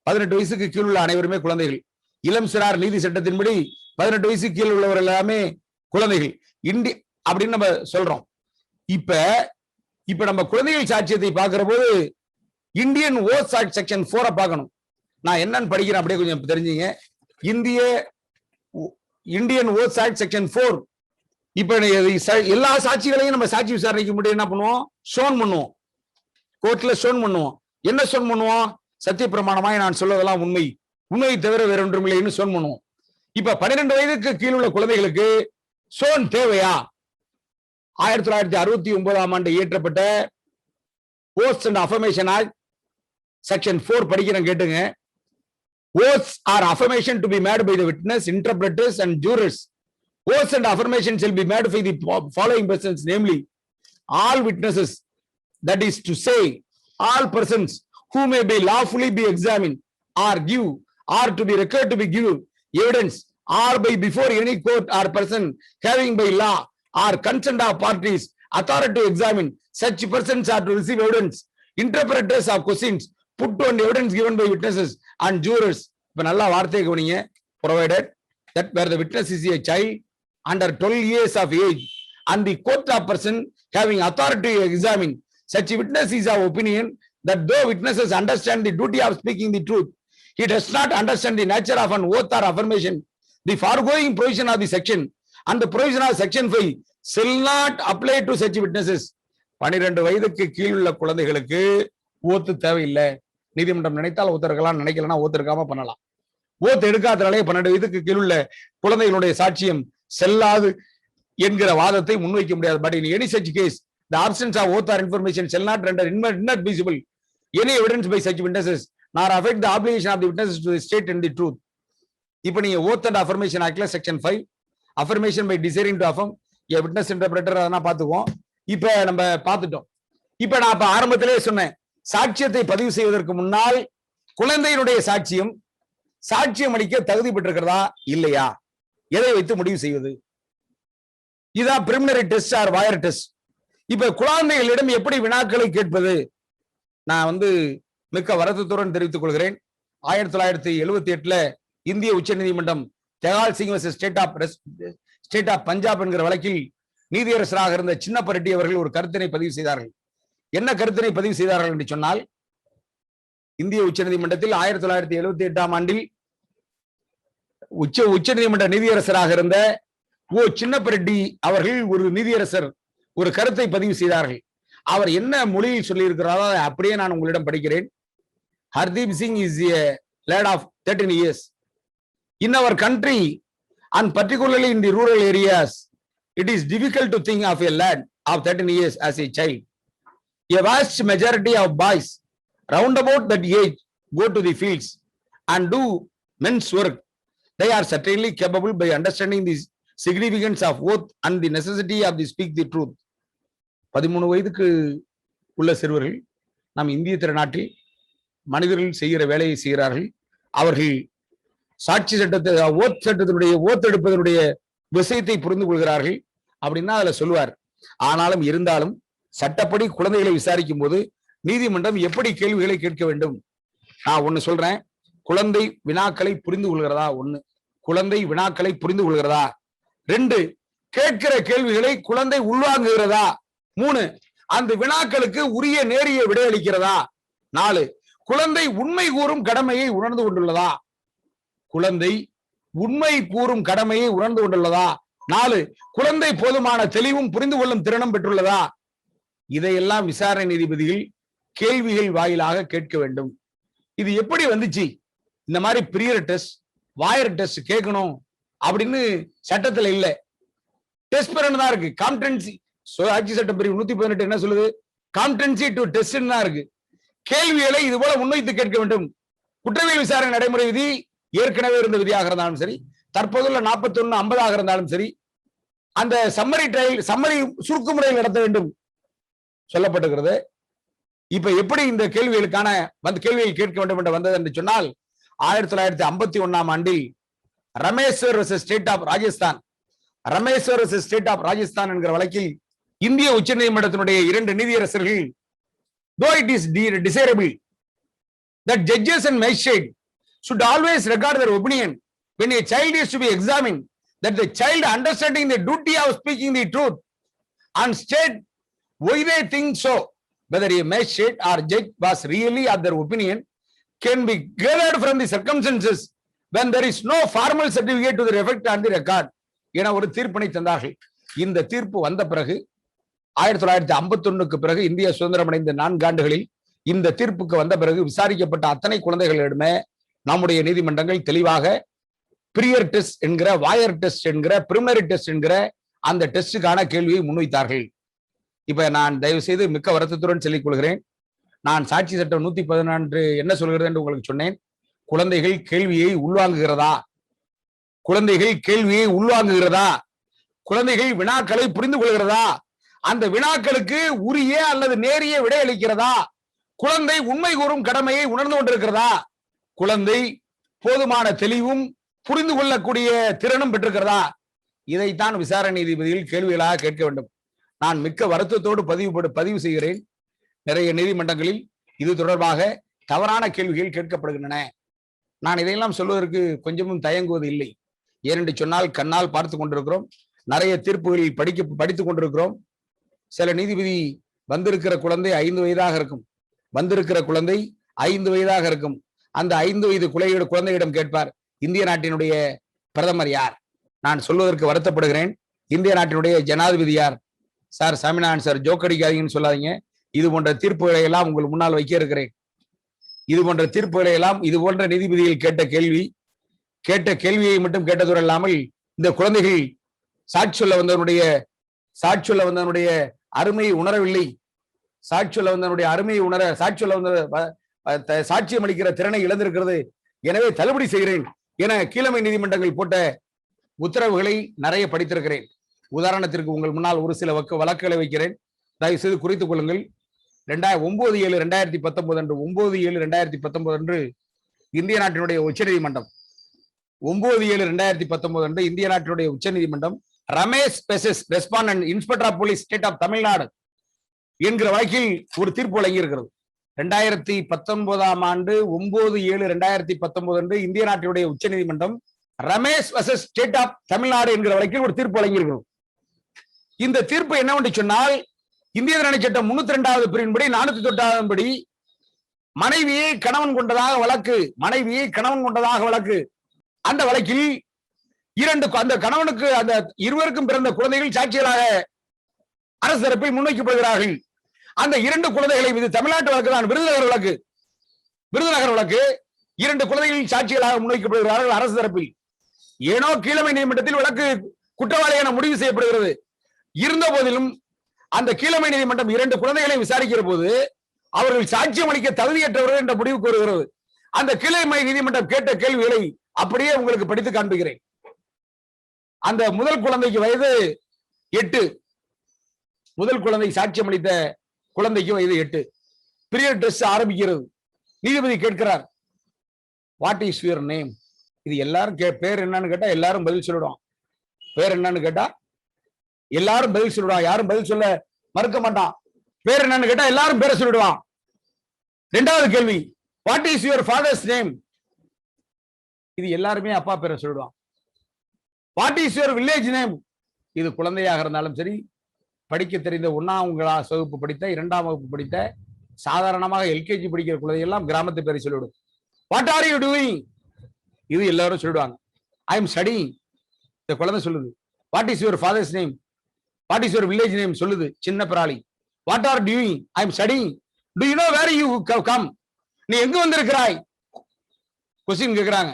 18 வயசுக்கு கீழ் உள்ள அனைவருமே குழந்தைகள். இளம் சிறார் நீதி சட்டத்தின்படி 18 வயசுக்கு கீழ் உள்ளவர் எல்லாமே குழந்தைகள் அப்படின்னு நம்ம சொல்றோம். இப்ப நம்ம குழந்தைகள் சாட்சியத்தை பார்க்கிற போது இந்தியன் ஓத் ஆக்ட் செக்ஷன் 4 பார்க்கணும். நான் என்னன்னு படிக்கிறேன் அப்படியே கொஞ்சம் தெரிஞ்சுங்க. Indian oath act section 4. இப்ப எல்லா சாட்சிகளையும் நம்ம சாட்சி விசாரணைக்கு முன்னாடி என்ன பண்ணுவோம், ஷோன் பண்ணுவோம். கோர்ட்ல ஷோன் பண்ணுவோம். என்ன ஷோன் பண்ணுவோம்? சத்திய பிரமாணமாய் நான் சொல்வதெல்லாம் உண்மை, உண்மையை தவிர வேற ஒன்றும் இல்லைன்னு சொன் பண்ணுவோம். இப்ப 12 வயதுக்கு கீழ் உள்ள குழந்தைகளுக்கு சோன் தேவையா? 1969ஆம் ஆண்டு இயற்றப்பட்ட ஓத்ஸ் அண்ட் அஃபர்மேஷன் ஆக்ட் செக்ஷன் 4 படிக்கிறேன் கேட்டுங்க. Oaths are affirmation to be made by the witness, interpreters and jurors. Oaths and affirmation shall be made by the following persons, namely all witnesses, that is to say all persons who may be lawfully be examined or give or to be required to be given evidence or by before any court or person having by law or consent of parties authority to examine such persons are to receive evidence, interpreters of questions put on evidence given by witnesses and jurors. இப்ப நல்லா வார்த்தையை கவனிங்க. provided that where the witness is a child under 12 years of age and the court of person having authority to examine such witness is of opinion that though witnesses understand the duty of speaking the truth, he does not understand the nature of an oath or affirmation, the foregoing provision of the section and the provision of section 5 shall not apply to such witnesses. 12 வயதுக்கு கீழ் உள்ள குழந்தைகளுக்கு ஓத்து தேவையில்லை. நீதிமன்றம் நினைத்தால் ஒத்துருக்கலாம், நினைக்கலன்னா ஓத்திருக்காம பண்ணலாம். ஓத்து எடுக்காதனாலே 12 வயதுக்கு கீழ் உள்ள குழந்தைகளுடைய சாட்சியம் செல்லாது என்கிற வாதத்தை முன்வைக்க முடியாது. But in any such case the absence of oath or information shall not render inadmissible any evidence by such witnesses nor affect the obligation of the witnesses to state and the truth. இப்ப நீங்க oath and affirmation ஆக்ட்ல section 5 affirmation by desiring to affirm a witness interpreter அதெல்லாம் பார்த்துக்குவோம். இப்ப நம்ம பார்த்துட்டோம். இப்ப நான் ஆரம்பத்திலே சொன்னேன், சாட்சியத்தை பதிவு செய்வதற்கு முன்னால் குழந்தையினுடைய சாட்சியம் அளிக்க தகுதி பெற்றிருக்கிறதா இல்லையா, எதை வைத்து முடிவு செய்வது? இதான் பிரிலிமினரி டெஸ்ட் ஆர் வாயர் டெஸ்ட். இப்ப குழந்தைகளிடம் எப்படி வினாக்களை கேட்பது? நான் மிக்க வருத்தத்துடன் தெரிவித்துக் கொள்கிறேன். 1978ல இந்திய உச்ச நீதிமன்றம் Tehal Singh versus state of Punjab என்கிற வழக்கில் நீதியரசராக இருந்த சின்னப்ப ரெட்டி அவர்கள் ஒரு கருத்தினை பதிவு செய்தார்கள். என்ன கருத்தினை பதிவு செய்தார்கள் என்று சொன்னால், இந்திய உச்ச நீதிமன்றத்தில் 1978ஆம் ஆண்டில் உச்ச நீதிமன்ற நீதியரசராக இருந்த சின்னப்ப ரெட்டி அவர்கள் ஒரு நீதியரசர் ஒரு கருத்தை பதிவு செய்தார்கள். அவர் என்ன மொழியில் சொல்லி இருக்கிறாரோ அப்படியே நான் உங்களிடம் படிக்கிறேன். Hardeep Singh is a lad of 13 years in our country and particularly in the rural areas. It is difficult to think of a lad of 13 years as a child. A vast majority of boys round about that age go to the fields and do men's work. They are certainly capable by understanding the significance of oath and the necessity of the speak the truth. 13 வயதுக்கு உள்ள சிறுவர்கள் நம் இந்திய திருநாட்டில் மனிதர்கள் செய்கிற வேலையை செய்கிறார்கள். அவர்கள் சாட்சி சட்டத்தை ஓத்தெடுப்பதனுடைய விஷயத்தை புரிந்து கொள்கிறார்கள் அப்படின்னா அதுல சொல்லுவார். ஆனாலும் இருந்தாலும் சட்டப்படி குழந்தைகளை விசாரிக்கும் போது நீதிமன்றம் எப்படி கேள்விகளை கேட்க வேண்டும்? நான் ஒண்ணு சொல்றேன், குழந்தை வினாக்களை புரிந்து கொள்கிறதா? குழந்தை வினாக்களை புரிந்து கொள்கிறதா? 2, கேட்கிற கேள்விகளை குழந்தை உள்வாங்குகிறதா? 3, அந்த வினாக்களுக்கு உரிய நேரிய விடையளிக்கிறதா? 4, குழந்தை உண்மை கூறும் கடமையை உணர்ந்து கொண்டுள்ளதா? குழந்தை உண்மை கூறும் கடமையை உணர்ந்து கொண்டுள்ளதா? 4, குழந்தை போதுமான தெளிவும் புரிந்து கொள்ளும் திறனும் பெற்றுள்ளதா? இதையெல்லாம் விசாரணை நீதிபதிகள் கேள்விகள் வாயிலாக கேட்க வேண்டும். இது எப்படி வந்துச்சு? இந்த மாதிரி பிரியர் டெஸ்ட், வாயர் டெஸ்ட் கேட்கணும் அப்படின்னு சட்டத்துல இல்ல. டெஸ்ட் பெறணும் தான் இருக்கு. காம்படன்சி ஆட்சி சட்டம் பிரிவு 118 என்ன சொல்லுது? காம்படன்சி டு டெஸ்ட் தான் இருக்கு. கேள்விகளை இது போல முன்வைத்து கேட்க வேண்டும். குற்றவியல் விசாரணை நடைமுறை விதி ஏற்கனவே இருந்த விதியாக இருந்தாலும் சரி, தற்போதுள்ள 41(50) இருந்தாலும் சரி, அந்த சம்மரி சுருக்கு முறையில் நடத்த வேண்டும் சொல்லப்பட்டிருக்கிறது. இப்ப எப்படி இந்த கேள்விகளுக்கான கேள்விகள் கேட்க வேண்டும் என்று வந்தது என்று சொன்னால், 1951ஆம் ஆண்டில் Rameshwar versus state of Rajasthan என்கிற வழக்கில் இந்திய உச்ச நீதிமன்றத்தினுடைய 2 நீதியரசர்கள், though it is desirable that judges and magistrates should always regard their opinion when a child is to be examined, that the child understanding the duty of speaking the truth and state why they think so, whether a magistrate or judge was really of their opinion, can be gathered from the circumstances when there is no formal certificate to the effect on the record என ஒரு தீர்ப்பினை தந்தார்கள். இந்த தீர்ப்பு வந்த பிறகு 1951க்கு பிறகு இந்திய சுதந்திரம் அடைந்த 4 ஆண்டுகளில் இந்த தீர்ப்புக்கு வந்த பிறகு விசாரிக்கப்பட்ட அத்தனை குழந்தைகளிடமே நம்முடைய நீதிமன்றங்கள் தெளிவாக பிரியர் டெஸ்ட் என்கிற, வாயர் டெஸ்ட் என்கிற, பிரிமினரி டெஸ்ட் என்கிற அந்த டெஸ்டுக்கான கேள்வியை முன்வைத்தார்கள். இப்ப நான் தயவு செய்து மிக்க வருத்தத்துடன் சொல்லிக் கொள்கிறேன். நான் சாட்சி சட்டம் 114 என்ன சொல்கிறது என்று உங்களுக்கு சொன்னேன். குழந்தைகள் கேள்வியை உள்வாங்குகிறதா? குழந்தைகள் கேள்வியை உள்வாங்குகிறதா? குழந்தைகள் வினாக்களை புரிந்து கொள்கிறதா? அந்த வினாக்களுக்கு உரிய அல்லது நேரிய விடையளிக்கிறதா? குழந்தை உண்மை கூறும் கடமையை உணர்ந்து கொண்டிருக்கிறதா? குழந்தை போதுமான தெளிவும் புரிந்து கொள்ளக்கூடிய திறனும் பெற்றிருக்கிறதா? இதைத்தான் விசாரணை நீதிபதிகள் கேள்விகளாக கேட்க வேண்டும். நான் மிக்க வருத்தத்தோடு பதிவு செய்கிறேன். நிறைய நீதிமன்றங்களில் இது தொடர்பாக தவறான கேள்விகள் கேட்கப்படுகின்றன. நான் இதையெல்லாம் சொல்வதற்கு கொஞ்சமும் தயங்குவது இல்லை. ஏனென்று சொன்னால் கண்ணால் பார்த்து கொண்டிருக்கிறோம். நிறைய தீர்ப்புகளில் படித்துக் கொண்டிருக்கிறோம். சில நீதிபதி வந்திருக்கிற குழந்தை 5 வயதாக இருக்கும். வந்திருக்கிற குழந்தை 5 வயதாக இருக்கும். அந்த 5 வயது குழந்தையிடம் கேட்பார், இந்திய நாட்டினுடைய பிரதமர் யார்? நான் சொல்வதற்கு வருத்தப்படுகிறேன். இந்திய நாட்டினுடைய ஜனாதிபதி யார்? சார் சாமிநாதன் சார், ஜோக் அடிக்காதீங்கன்னு சொல்லாதீங்க. இது போன்ற தீர்ப்புகளை எல்லாம் உங்கள் முன்னால் வைக்க இருக்கிறேன். இது போன்ற தீர்ப்புகளை எல்லாம் இது போன்ற நீதிபதிகள் கேட்ட கேள்வியை மட்டும் கேட்டதோடு இல்லாமல் இந்த குழந்தைகள் சாட்சி சொல்ல வந்தவனுடைய அருமையை உணரவில்லை. சாட்சி சொல்ல வந்தவனுடைய அருமையை உணர சாட்சியம் அளிக்கிற திறனை இழந்திருக்கிறது. எனவே தள்ளுபடி செய்கிறேன் என கீழமை நீதிமன்றங்கள் போட்ட உத்தரவுகளை நிறைய படித்திருக்கிறேன். உதாரணத்திற்கு உங்கள் முன்னால் ஒரு சில வழக்குகளை வைக்கிறேன். தயவு செய்து குறித்துக் கொள்ளுங்கள். 9/7/2019 அன்று இந்திய நாட்டினுடைய உச்சநீதிமன்றம் 9/7/2019 அன்று இந்திய நாட்டினுடைய உச்சநீதிமன்றம் Ramesh versus respondent inspector of police state of Tamil Nadu என்கிற வழக்கில் ஒரு தீர்ப்பு வழங்கியிருக்கிறது. 2019 ஆண்டு 9/7/2019 அன்று இந்திய நாட்டினுடைய உச்சநீதிமன்றம் Ramesh versus state of Tamil Nadu என்கிற வழக்கில் ஒரு தீர்ப்பு வழங்கியிருக்கிறது. இந்த தீர்ப்பு என்னவென்று சொன்னால், இந்திய தண்டனை சட்டம் 302வது பிரிவின்படி 409 படி மனைவியை கணவன் கொண்டதாக வழக்கு. அந்த வழக்கில் அந்த கணவனுக்கு அந்த இருவருக்கும் பிறந்த குழந்தைகள் சாட்சிகளாக அரசு தரப்பில் முன்வைக்கப்படுகிறார்கள். அந்த 2 குழந்தைகளை, இது தமிழ்நாட்டு வழக்கு தான், விருதுநகர் வழக்கு. 2 குழந்தைகள் சாட்சிகளாக முன்வைக்கப்படுகிறார்கள் அரசு தரப்பில். ஏனோ கீழமை நீதிமன்றத்தில் வழக்கு குற்றவாளி என முடிவு செய்யப்படுகிறது. இருந்த போதிலும் அந்த கீழமை நீதிமன்றம் 2 குழந்தைகளை விசாரிக்கிற போது அவர்கள் சாட்சியம் அளிக்க தகுதியற்றவர்கள் என்ற முடிவு கூறுகிறது. அந்த கீழமை நீதிமன்றம் கேட்ட கேள்விகளை அப்படியே உங்களுக்கு படித்து காண்பிக்கிறேன். அந்த முதல் குழந்தைக்கு வயது 8. முதல் குழந்தை சாட்சியம் அளித்த குழந்தைக்கு வயது 8. பீரியட் டெஸ்ட் ஆரம்பிக்கிறது. நீதிபதி கேட்கிறார், வாட் இஸ் யுவர் நேம்? இது எல்லாரும் பேர் என்னன்னு கேட்டா எல்லாரும் பதில் சொல்லிடுவான். பேர் என்னன்னு கேட்டா எல்லாரும் பதில் சொல்லிடுவான். யாரும் பதில் சொல்ல மறுக்க மாட்டான். பேர் என்னன்னு கேட்டா எல்லாரும் பேரை சொல்லிடுவான். 2வது கேள்வி, what is your father's name? இது எல்லாருமே அப்பா பேரை சொல்லிடுவான். What is your village name? இது குழந்தையாக இருந்தாலும் சரி, படிக்க தெரிந்த 1ஆம் வகுப்பு படித்த, 2ஆம் வகுப்பு படித்த, சாதாரணமாக எல்கேஜி படிக்கிற குழந்தை எல்லாம் கிராமத்து பேரை சொல்லிவிடும். What are you doing? இது எல்லாரும் சொல்லிடுவாங்க. I am studying. இந்த குழந்தை சொல்லுது. What is your father's name? What is your village name சொல்லுது சின்ன Perali. What are doing? I am studying. Do you know where you come? நீ எங்க வந்திருக்கிறாய்? கொஸ்டின் கேட்கிறாங்க.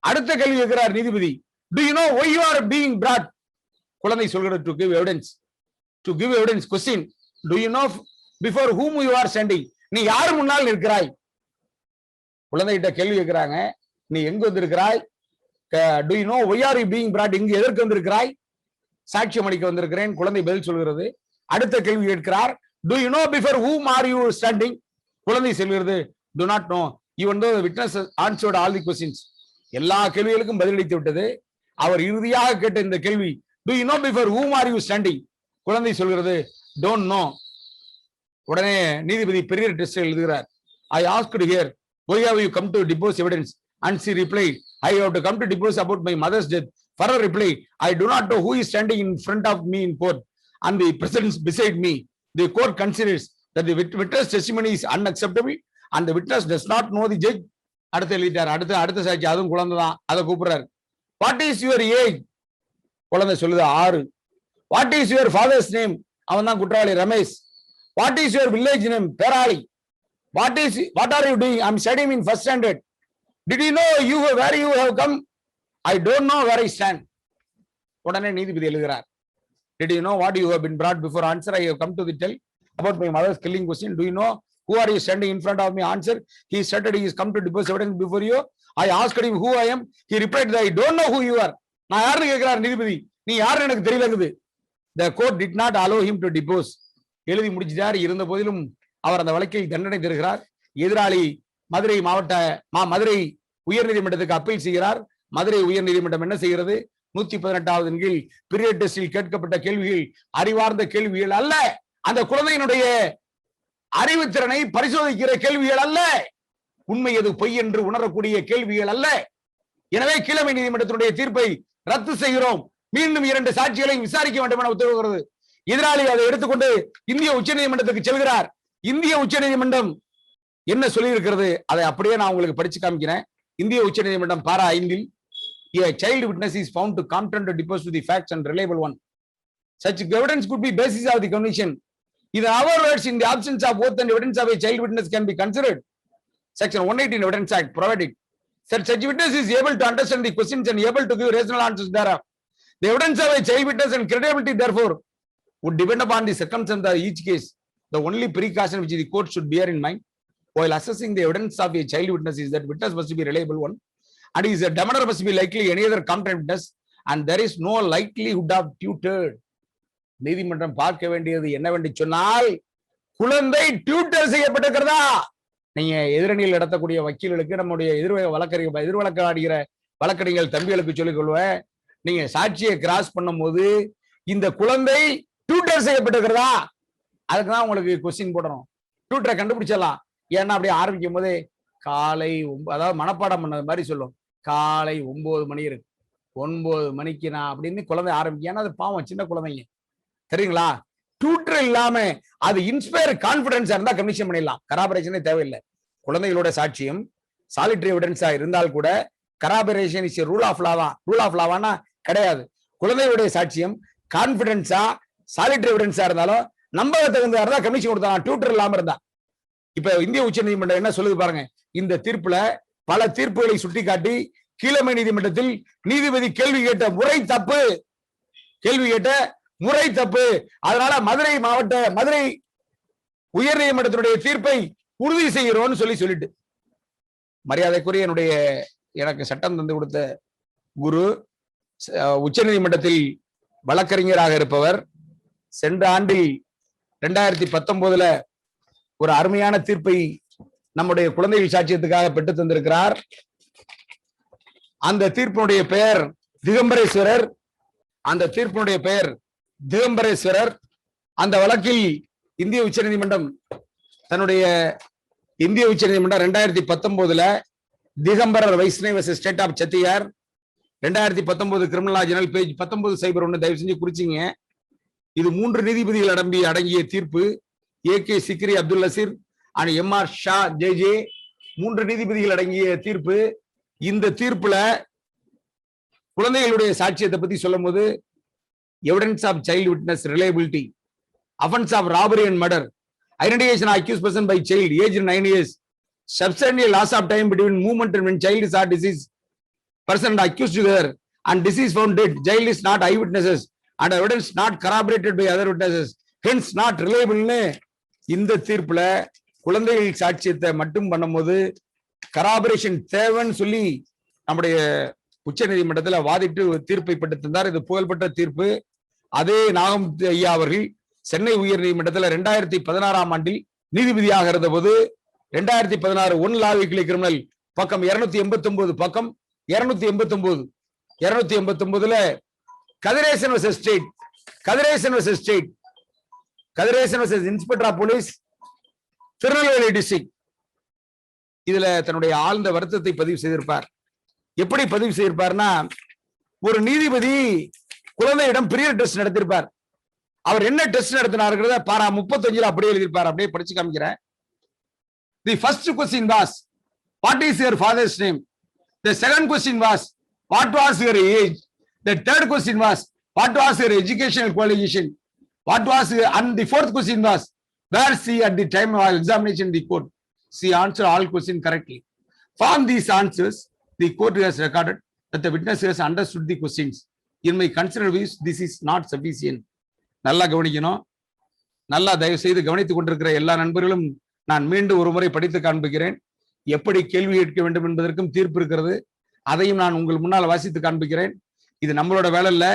அடுத்த கேள்வி கேட்கிறார் நீதிபதி, do you know why you are being brought? குழந்தை சொல்கிறது, to give evidence. Question, do you know before whom you are standing? நீ யார் முன்னால் நிற்கிறாய்? குழந்தைகிட்ட கேள்வி கேட்கிறாங்க, நீ எங்க வந்திருக்கிறாய்? Do you know why are you being brought? இங்கு எதற்கு வந்திருக்கிறாய்? சாட்சியம் அளிக்க வந்திருக்கிறேன். குழந்தை பதில் சொல்கிறது. அடுத்த கேள்வி கேட்கிறார், do you know before whom are you standing? குழந்தை சொல்கிறது, do not know, even though the witness answered all the questions. எல்லா கேள்விகளுக்கும் பதிலளித்து விட்டது. அவர் இறுதியாக கேட்ட இந்த கேள்வி, do you know before whom are you standing? குழந்தை சொல்கிறது, don't know. உடனே நீதிபதி பெரிய டெஸ்ட் எழுதுகிறார். I asked here, why have you come to depose evidence? And she replied, I have to come to depose about my mother's death. Further reply, I do not know who is standing in front of me in court and the presence beside me. The court considers that the witness testimony is unacceptable and the witness does not know the judge. அடுத்து எழுதிட்டார். அடுத்த சாட்சி, அதுவும் குழந்தை தான். அதை கூப்பிடுறாரு. What is your age? குழந்தை சொல்லுது 6. What is your father's name? அவன் தான் குற்றவாளி Ramesh. What is your village name? Perali. What are you doing? I am studying in first standard. Did you know where you have come? I don't know where I stand. உடனே நீதிபதி எழுதுகிறார். Did you know what you have been brought before? Answer, I have come to the tell about my mother's killing question. Do you know who are you standing in front of me? Answer, he started, he is come to depose evidence before you. I asked him who I am. He replied that I don't know who you are. நான் யாருன்னு கேட்கிறார் நீதிபதி. நீ யாருன்னு எனக்கு தெரியலங்குது. The court did not allow him to depose. எழுதி முடிச்சிட்டார். இருந்த போதிலும் அவர் அந்த வழக்கில் தண்டனை தருகிறார். எதிராளி மதுரை உயர்நீதிமன்றத்துக்கு அப்பீல் செய்கிறார். மதுரை உயர்நீதிமன்றம் என்ன செய்கிறது? 118வது கீழ் பீரியட் டெஸ்டில் கேட்கப்பட்ட கேள்விகள் அறிவார்ந்த கேள்விகள் அல்ல, அந்த குழந்தையினுடைய அறிவுத்திறனை பரிசோதிக்கிற கேள்விகள் அல்ல, உண்மை எது பொய் என்று உணரக்கூடிய கேள்விகள் அல்ல. எனவே கீழமை நீதிமன்றத்தினுடைய தீர்ப்பை ரத்து செய்கிறோம், மீண்டும் 2 சாட்சிகளை விசாரிக்க வேண்டும் என உத்தரவுகிறது. எதிராளி அதை எடுத்துக்கொண்டு இந்திய உச்சநீதிமன்றத்துக்கு செல்கிறார். இந்திய உச்சநீதிமன்றம் என்ன சொல்லி இருக்கிறது அதை அப்படியே நான் உங்களுக்கு படிச்சு காமிக்கிறேன். இந்திய உச்சநீதிமன்றம் பாரா 5 a child witness is found to competent to depose to the facts and reliable one. Such evidence could be basis of the conviction. In our words, in the absence of oath and evidence of a child witness can be considered. Section 118 Evidence Act provided that such witness is able to understand the questions and able to give rational answers thereof. The evidence of a child witness and credibility therefore would depend upon the circumstances of each case. The only precaution which the court should bear in mind while assessing the evidence of a child witness is that witness must be reliable one, and his demeanor must be likely any other competent witness, and there is no likelihood of tutored. நீதிமன்றம் பார்க்க வேண்டியது என்னவென்று சொன்னால், குழந்தை tutor செய்யப்பட்டிருக்கிறதா? நீங்க எதிரணியில் நடத்தக்கூடிய வக்கீல்களுக்கு, நம்முடைய எதிர்வழக்காடுகிற வழக்கறிஞர்கள் தம்பிகளுக்கு சொல்லிக் கொள்வேன், நீங்க சாட்சியை கிராஸ் பண்ணும் போது இந்த குழந்தை டியூட்டர் செய்யப்பட்டிருக்கிறதா, அதுக்குதான் உங்களுக்கு கொஸ்டின் போடணும். டியூட்டரை கண்டுபிடிச்சிடலாம். ஏன்னா அப்படியே ஆரம்பிக்கும் போதே காலை அதாவது மனப்பாடம் பண்ணது மாதிரி சொல்லும், காலை 9 மணி இருக்கு, 9 மணிக்கு நான் அப்படின்னு குழந்தை ஆரம்பிக்கும். ஏன்னா அது பாவம், சின்ன குழந்தைங்க, சரிங்களா? டியூட்டர் இல்லாம அது இன்ஸ்பயர் கான்பிடன்ஸா இருந்தா கமிஷன் பண்ணிடலாம், கராபரேஷனே தேவையில்லை. குழந்தைகளோட சாட்சியம் சாலிட்டரி எவிடன்ஸா இருந்தால் கூட corroboration is rule of law தான். ரூல் ஆஃப் லாவானா கிடையாது. குழந்தைகளுடைய சாட்சியம் கான்பிடன்ஸா சாலிட்டரி எவிடன்ஸா இருந்தாலும் நம்பகத்தகுந்தா இருந்தா கமிஷன் கொடுத்தாங்க, டியூட்டர் இல்லாம இருந்தா. இப்ப இந்திய உச்ச நீதிமன்றம் என்ன சொல்லுது பாருங்க. இந்த தீர்ப்புல பல தீர்ப்புகளை சுட்டிக்காட்டி கீழமை நீதிமன்றத்தில் நீதிபதி கேள்வி கேட்ட முறை தப்பு, அதனால மதுரை உயர் நீதிமன்றத்தினுடைய தீர்ப்பை உறுதி செய்கிறோம்னு சொல்லிட்டு மரியாதைக்குரிய எனக்கு சட்டம் தந்து கொடுத்த குரு, உச்ச நீதிமன்றத்தில் வழக்கறிஞராக இருப்பவர், சென்ற ஆண்டில் 2019 ஒரு அருமையான தீர்ப்பை நம்முடைய குழந்தைகள் சாட்சியத்துக்காக பெற்று தந்திருக்கிறார். அந்த தீர்ப்பினுடைய பெயர் திகம்பரேஸ்வரர். அந்த வழக்கில் இந்திய உச்சநீதிமன்றம் 2019 திகம்பரர் வைஷ்ணவ் ஸ்டேட் ஆஃப் சத்தியார் 2019 கிரிமினல் லா ஜெனரல் பேஜ் 1901 தயவு செஞ்சு குறிச்சிங்க. இது 3 நீதிபதிகள் அடங்கிய தீர்ப்பு. A K Sikri Abdul Nazeer and M R Shah J 3 நீதிபதிகள் அடங்கிய தீர்ப்பு. இந்த தீர்ப்புல குழந்தைகளுடைய சாட்சியத்தை பத்தி சொல்லும் போது evidence of child witness reliability, offence of robbery and murder, identification of accused person by child age 9 years, substantial loss of time between movement and when child is or deceased person and accused together and deceased found dead, child is not eyewitnesses and evidence not corroborated by other witnesses, hence not reliable. இந்த தீர்ப்புல குழந்தைகள் சாட்சியத்தை மட்டும் பண்ணும்போது கராபரேஷன் தேவைன்னு சொல்லி நம்முடைய உச்ச நீதிமன்றத்தில் வாதிட்டு தீர்ப்பை பெற்று தந்தார். இது புகழ்பெற்ற தீர்ப்பு. அதே நாகம் ஐயா அவர்கள் சென்னை உயர் நீதிமன்றத்தில் 2016 ஆண்டில் நீதிபதியாக இருந்த போது 2016 ஒன் லா வீக்லி கிரிமினல் பக்கம் 289 Kathiresan versus inspector of police Tirunelveli district, இதுல தன்னுடைய ஆழ்ந்த வருத்தத்தை பதிவு செய்திருப்பார். எப்படி பதிவு செய்திருப்பார்னா, ஒரு நீதிபதி குழந்தையிடம் பீரியட் டெஸ்ட் நடத்திருப்பார். அவர் என்ன டெஸ்ட் நடத்தினாருங்கிறத பாரா 35 அப்படியே எழுதியிருப்பார். அப்படியே படிச்சு காமிக்கிறேன். The first question was, what is your father's name? The second question was, what was your age? The third question was, what was your educational qualification? And the fourth question was, where she at the time of examination in the court? She answered all questions correctly. From these answers, the court has recorded that the witness has understood the questions. In my considered views, this is not sufficient. நல்லா கவனிக்கணும். நல்லா தயவு செய்து கவனித்துக் கொண்டிருக்கிற எல்லா நண்பர்களும் நான் மீண்டும் ஒரு முறை படித்து காண்பிக்கிறேன். எப்படி கேள்வி கேட்க வேண்டும் என்பதற்கும் தீர்ப்பு இருக்கிறது. அதையும் நான் உங்கள் முன்னால் வாசித்து காண்பிக்கிறேன். இது நம்மளோட வேலை இல்ல,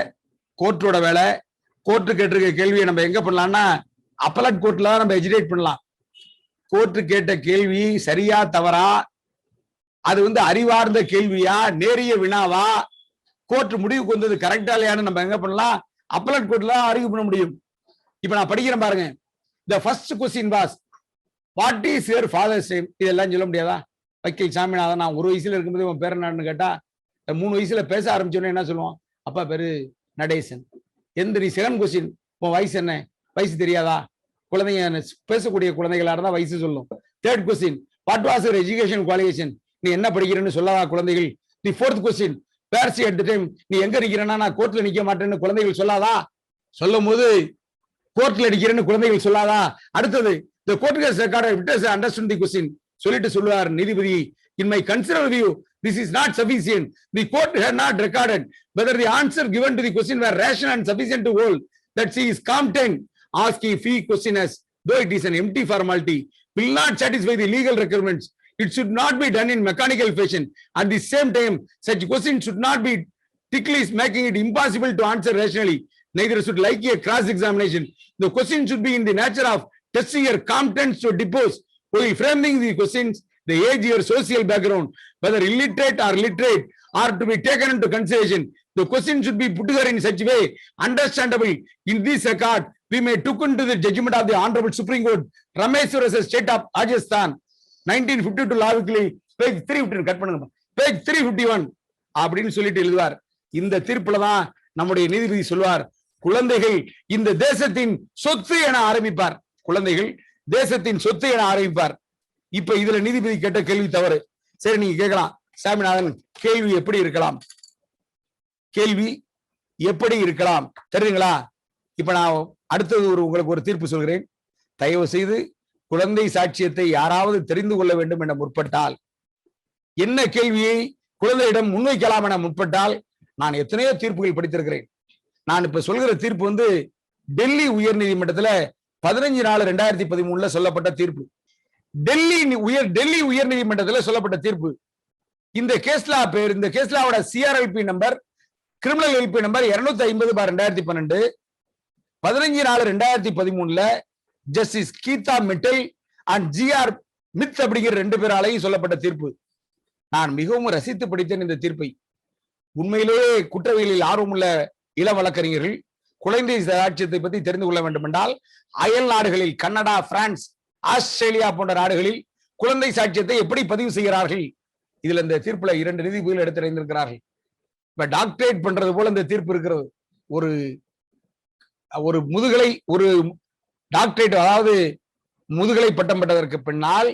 கோர்ட்டோட வேலை. கோர்ட்டு கேட்டிருக்க கேள்வியை நம்ம எங்க பண்ணலாம்னா அப்பலட் கோர்ட்ல தான் நம்ம எஜிடேட் பண்ணலாம். கோர்ட்டு கேட்ட கேள்வி சரியா தவறா, அது அறிவார்ந்த கேள்வியா, நேரிய வினாவா, கோர்ட் முடிவுக்கு வந்தது கரெக்டா இல்லையான்னு நம்ம எங்க பண்ணலாம், அப்பலட் கோர்ட்ல அறிவு பண்ண முடியும். இப்ப நான் படிக்கிறேன் பாருங்க. The first question was, what is your father's name? இதெல்லாம் சொல்ல முடியாதா? வக்கீல் சாமிநாதன் நான் 1 வயசுல இருக்கும்போது உன் பேர் என்னன்னு கேட்டா 3 வயசுல பேச ஆரம்பிச்சோன்னு என்ன சொல்லுவோம்? அப்பா பேரு நடேசன். எந்திரி. செகண்ட் கொஸ்டின், உன் வயசு என்ன? வயசு தெரியாதா? குழந்தைங்க பேசக்கூடிய குழந்தைகளா இருந்தா வயசு சொல்லும். Third question, what was your education qualification? நீ என்ன படிக்கிறேன்னு சொல்லவா குழந்தைகள்? The fourth question, where she at the time? நீ எங்க நிக்கிறேன்னா நான் கோர்ட்ல நிக்க மாட்டேன்னு குழந்தைகள் சொல்லாதா? சொல்லும் போது கோர்ட்ல நிக்கிறேன்னு குழந்தைகள் சொல்லாதா? அடுத்தது, the court has recorded witness understood the question. சொல்லிட்டு சொல்லுவார் நீதிபதி, in my considered view this is not sufficient. The court had not recorded whether the answer given to the question were rational and sufficient to hold that she is competent. Ask if he question as though it is an empty formality will not satisfy the legal requirements. It should not be done in mechanical fashion. At the same time, such questions should not be ticklish, making it impossible to answer rationally. Neither should like a cross-examination. The question should be in the nature of testing your competence to depose. While framing the questions, the age, your social background, whether illiterate or literate, are to be taken into consideration. The question should be put together in such a way, understandable. In this record, we may look into the judgment of the Honorable Supreme Court, Rameshwar versus State of Rajasthan, 1952 law weekly, page 351. Cut பண்ணுங்க. Page 351 அப்படின்னு சொல்லிட்டு எழுதுவார். இந்த தீர்ப்புல தான் நம்முடைய நீதிபதி சொல்வார், குழந்தைகள் இந்த தேசத்தின் சொத்து என ஆரம்பிப்பார். குழந்தைகள் தேசத்தின் சொத்து என ஆரம்பிப்பார். இப்ப இதுல நீதிபதி கேட்ட கேள்வி தவறு. சரி, நீங்க கேட்கலாம், சாமிநாதன் கேள்வி எப்படி இருக்கலாம்? கேள்வி எப்படி இருக்கலாம் தெரியுங்களா? இப்ப நான் அடுத்தது உங்களுக்கு ஒரு தீர்ப்பு சொல்கிறேன். தயவு செய்து குழந்தை சாட்சியத்தை யாராவது தெரிந்து கொள்ள வேண்டும் என முற்பட்டால், என்ன கேள்வியை குழந்தையிடம் முன்வைக்கலாம் என முற்பட்டால், நான் எத்தனையோ தீர்ப்புகள் படித்திருக்கிறேன். நான் இப்ப சொல்கிற தீர்ப்பு டெல்லி உயர் நீதிமன்றத்துல 15/4/2013 சொல்லப்பட்ட தீர்ப்பு. டெல்லி உயர் நீதிமன்றத்தில் சொல்லப்பட்ட தீர்ப்பு. இந்த கேஸ்லா பேர், இந்த கேஸ்லாவோட C R L P number, criminal L P number 250/2012. 15/4/2013 justice Geeta Mittal and G R Midha அப்படிங்கிற 2 பேராலையும் சொல்லப்பட்ட தீர்ப்பு. நான் மிகவும் ரசித்து படித்தேன் இந்த தீர்ப்பை. உண்மையிலேயே குற்றவியலில் ஆர்வமுள்ள இளம் வழக்கறிஞர்கள் குழந்தை சாட்சியத்தை பற்றி தெரிந்து கொள்ள வேண்டும் என்றால், அயல் நாடுகளில் கனடா, பிரான்ஸ், ஆஸ்திரேலியா போன்ற நாடுகளில் குழந்தை சாட்சியத்தை எப்படி பதிவு செய்கிறார்கள், இதுல இந்த தீர்ப்புல 2 நீதிபதிகள் எடுத்திருக்கிறார்கள். இப்ப டாக்டரேட் பண்றது போல இந்த தீர்ப்பு இருக்கிறது. ஒரு முதுகலை, ஒரு டாக்டரேட், அதாவது முதுகலை பட்டம் பெற்றதற்கு பின்னால்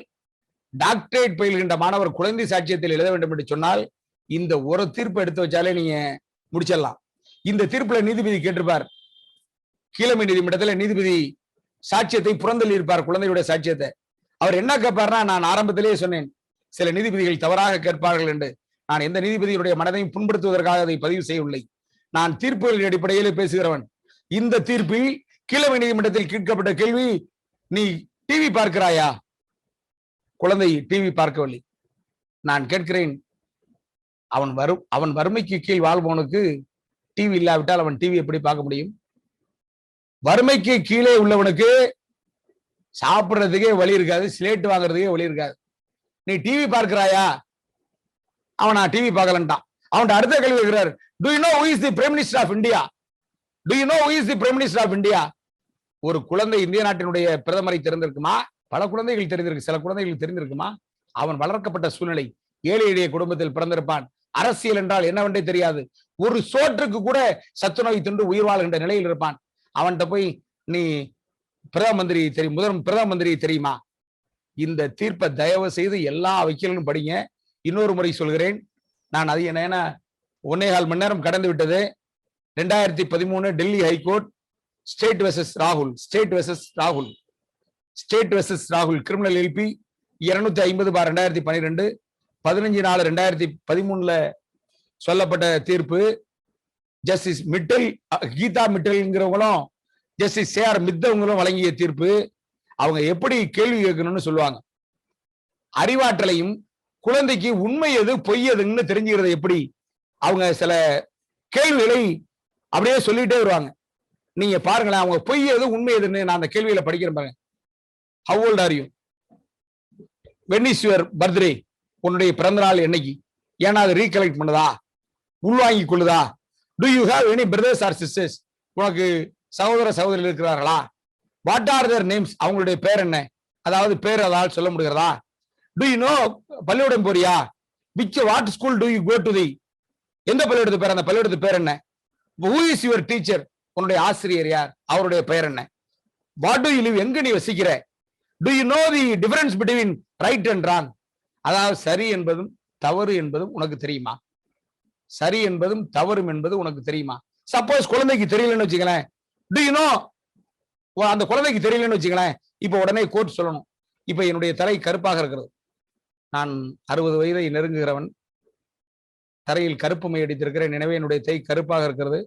டாக்டரேட் பயில்கின்ற மாணவர் குழந்தை சாட்சியத்தில் எழுத வேண்டும் என்று சொன்னால் இந்த ஒரு தீர்ப்பு எடுத்து வச்சாலே நீங்க முடிச்சிடலாம். இந்த தீர்ப்புல நீதிபதி கேட்டிருப்பார், கீழமை நீதிமன்றத்தில் நீதிபதி சாட்சியத்தை புறந்தள்ளி இருப்பார், குழந்தையுடைய சாட்சியத்தை. அவர் என்ன கேட்பார்னா, நான் ஆரம்பத்திலேயே சொன்னேன், சில நீதிபதிகள் தவறாக கேட்பார்கள் என்று. நான் எந்த நீதிபதியுடைய மனதையும் புண்படுத்துவதற்காக அதை பதிவு செய்யவில்லை. நான் தீர்ப்புகளின் அடிப்படையில் பேசுகிறவன். இந்த தீர்ப்பில் கீழமை நீதிமன்றத்தில் கேட்கப்பட்ட கேள்வி, நீ டிவி பார்க்கிறாயா? குழந்தை டிவி பார்க்கவில்லை. நான் கேட்கிறேன், அவன் வறுமைக்கு கீழ் வாழ்பவனுக்கு டிவி இல்லாவிட்டால் அவன் டிவி எப்படி பார்க்க முடியும்? வறுமைக்கு கீழே உள்ளவனுக்கு சாப்பிடுறதுக்கே வழி இருக்காது, ஸ்லேட் வாங்குறதுக்கே வழி இருக்காது. நீ டிவி பார்க்கிறாயா? அவன் நான் டிவி பார்க்கலன்ட்டான். அவன் அடுத்த கேள்வி கேட்கிறார், do you know who is the prime minister of India? Do you know who is the prime minister of India? ஒரு குழந்தை இந்திய நாட்டினுடைய பிரதமரை தெரிந்திருக்குமா? பல குழந்தைகள் தெரிந்திருக்கு, சில குழந்தைகள் தெரிந்திருக்குமா? அவன் வளர்க்கப்பட்ட சூழ்நிலை, ஏழை எளிய குடும்பத்தில் பிறந்திருப்பான். அரசியல் என்றால் என்னவென்றே தெரியாது. ஒரு சோற்றுக்கு கூட சத்துணவை தின்று உயிர் வாழ்கின்ற நிலையில் இருப்பான். அவன்கிட்ட போய் நீ பிரதம மந்திரி தெரியுமா? இந்த தீர்ப்பை தயவு செய்து எல்லா வக்கீல்களும் படிங்க. இன்னொரு முறை சொல்கிறேன், நான் அது என்ன 1.25 மணி நேரம் கடந்து விட்டது. 2013 டெல்லி ஹைகோர்ட், ஸ்டேட் வெர்சஸ் ராகுல் கிரிமினல் எல்பி 250/2012, 15/4/2013 சொல்லப்பட்ட தீர்ப்பு. ஜஸ்டிஸ் மிட்டல், கீதா மிட்டல்ங்கிறவங்களும் ஜஸ்டிஸ் AR மித்தவங்களும் வழங்கிய தீர்ப்பு. அவங்க எப்படி கேள்வி கேட்கணும்னு சொல்லுவாங்க. அறிவாற்றலையும் குழந்தைக்கு உண்மை எது பொய் எதுன்னு தெரிஞ்சுக்கிறது எப்படி, அவங்க சில கேள்விகளை அப்படியே சொல்லிட்டே வருவாங்க. நீங்க பாருங்களேன், அவங்க பொய் எது உண்மை எதுன்னு நான் அந்த கேள்வியில படிக்கிறேன் பாருங்க. How old are you? When is your birthday? உன்னுடைய பிறந்த நாள் என்னைக்கு? ஏன்னா அது ரீகலெக்ட் பண்ணுதா, உள்வாங்கி கொள்ளுதா? Do you have any brothers or sisters? உனக்கு சகோதர சகோதரிகள் இருக்கிறார்களா? What are their names? அவங்களுடைய பேர் என்ன? அதாவது பேர் அதால் சொல்ல முடிகிறதா? Do you know பள்ளிக்கூடம் போறியா? What school do you go to the? எந்த பள்ளிக்கூடத்து பேர்? அந்த பள்ளிக்கூடத்து பேர் என்ன? Who is your teacher? உன்னுடைய ஆசிரியர் யார்? அவருடைய பெயர் என்ன? What do you live? எங்க நீ வசிக்கிற? Do you know the difference between right and wrong? அதாவது சரி என்பதும் தவறு என்பதும் உனக்கு தெரியுமா? சரி என்பதும் தவறும் என்பது உனக்கு தெரியுமா? சப்போஸ் குழந்தைக்கு தெரியலன்னு வச்சுங்களேன், do you know? அந்த குழந்தைக்கு தெரியலன்னு வச்சுங்களேன், இப்ப உடனே கோர்ட் சொல்லணும், இப்ப என்னுடைய தலை கருப்பாக இருக்கிறது, நான் 60 வயதை நெருங்குகிறவன், தரையில் கருப்பு மை அடித்திருக்கிறேன், எனவே என்னுடைய தை கருப்பாக இருக்கிறது.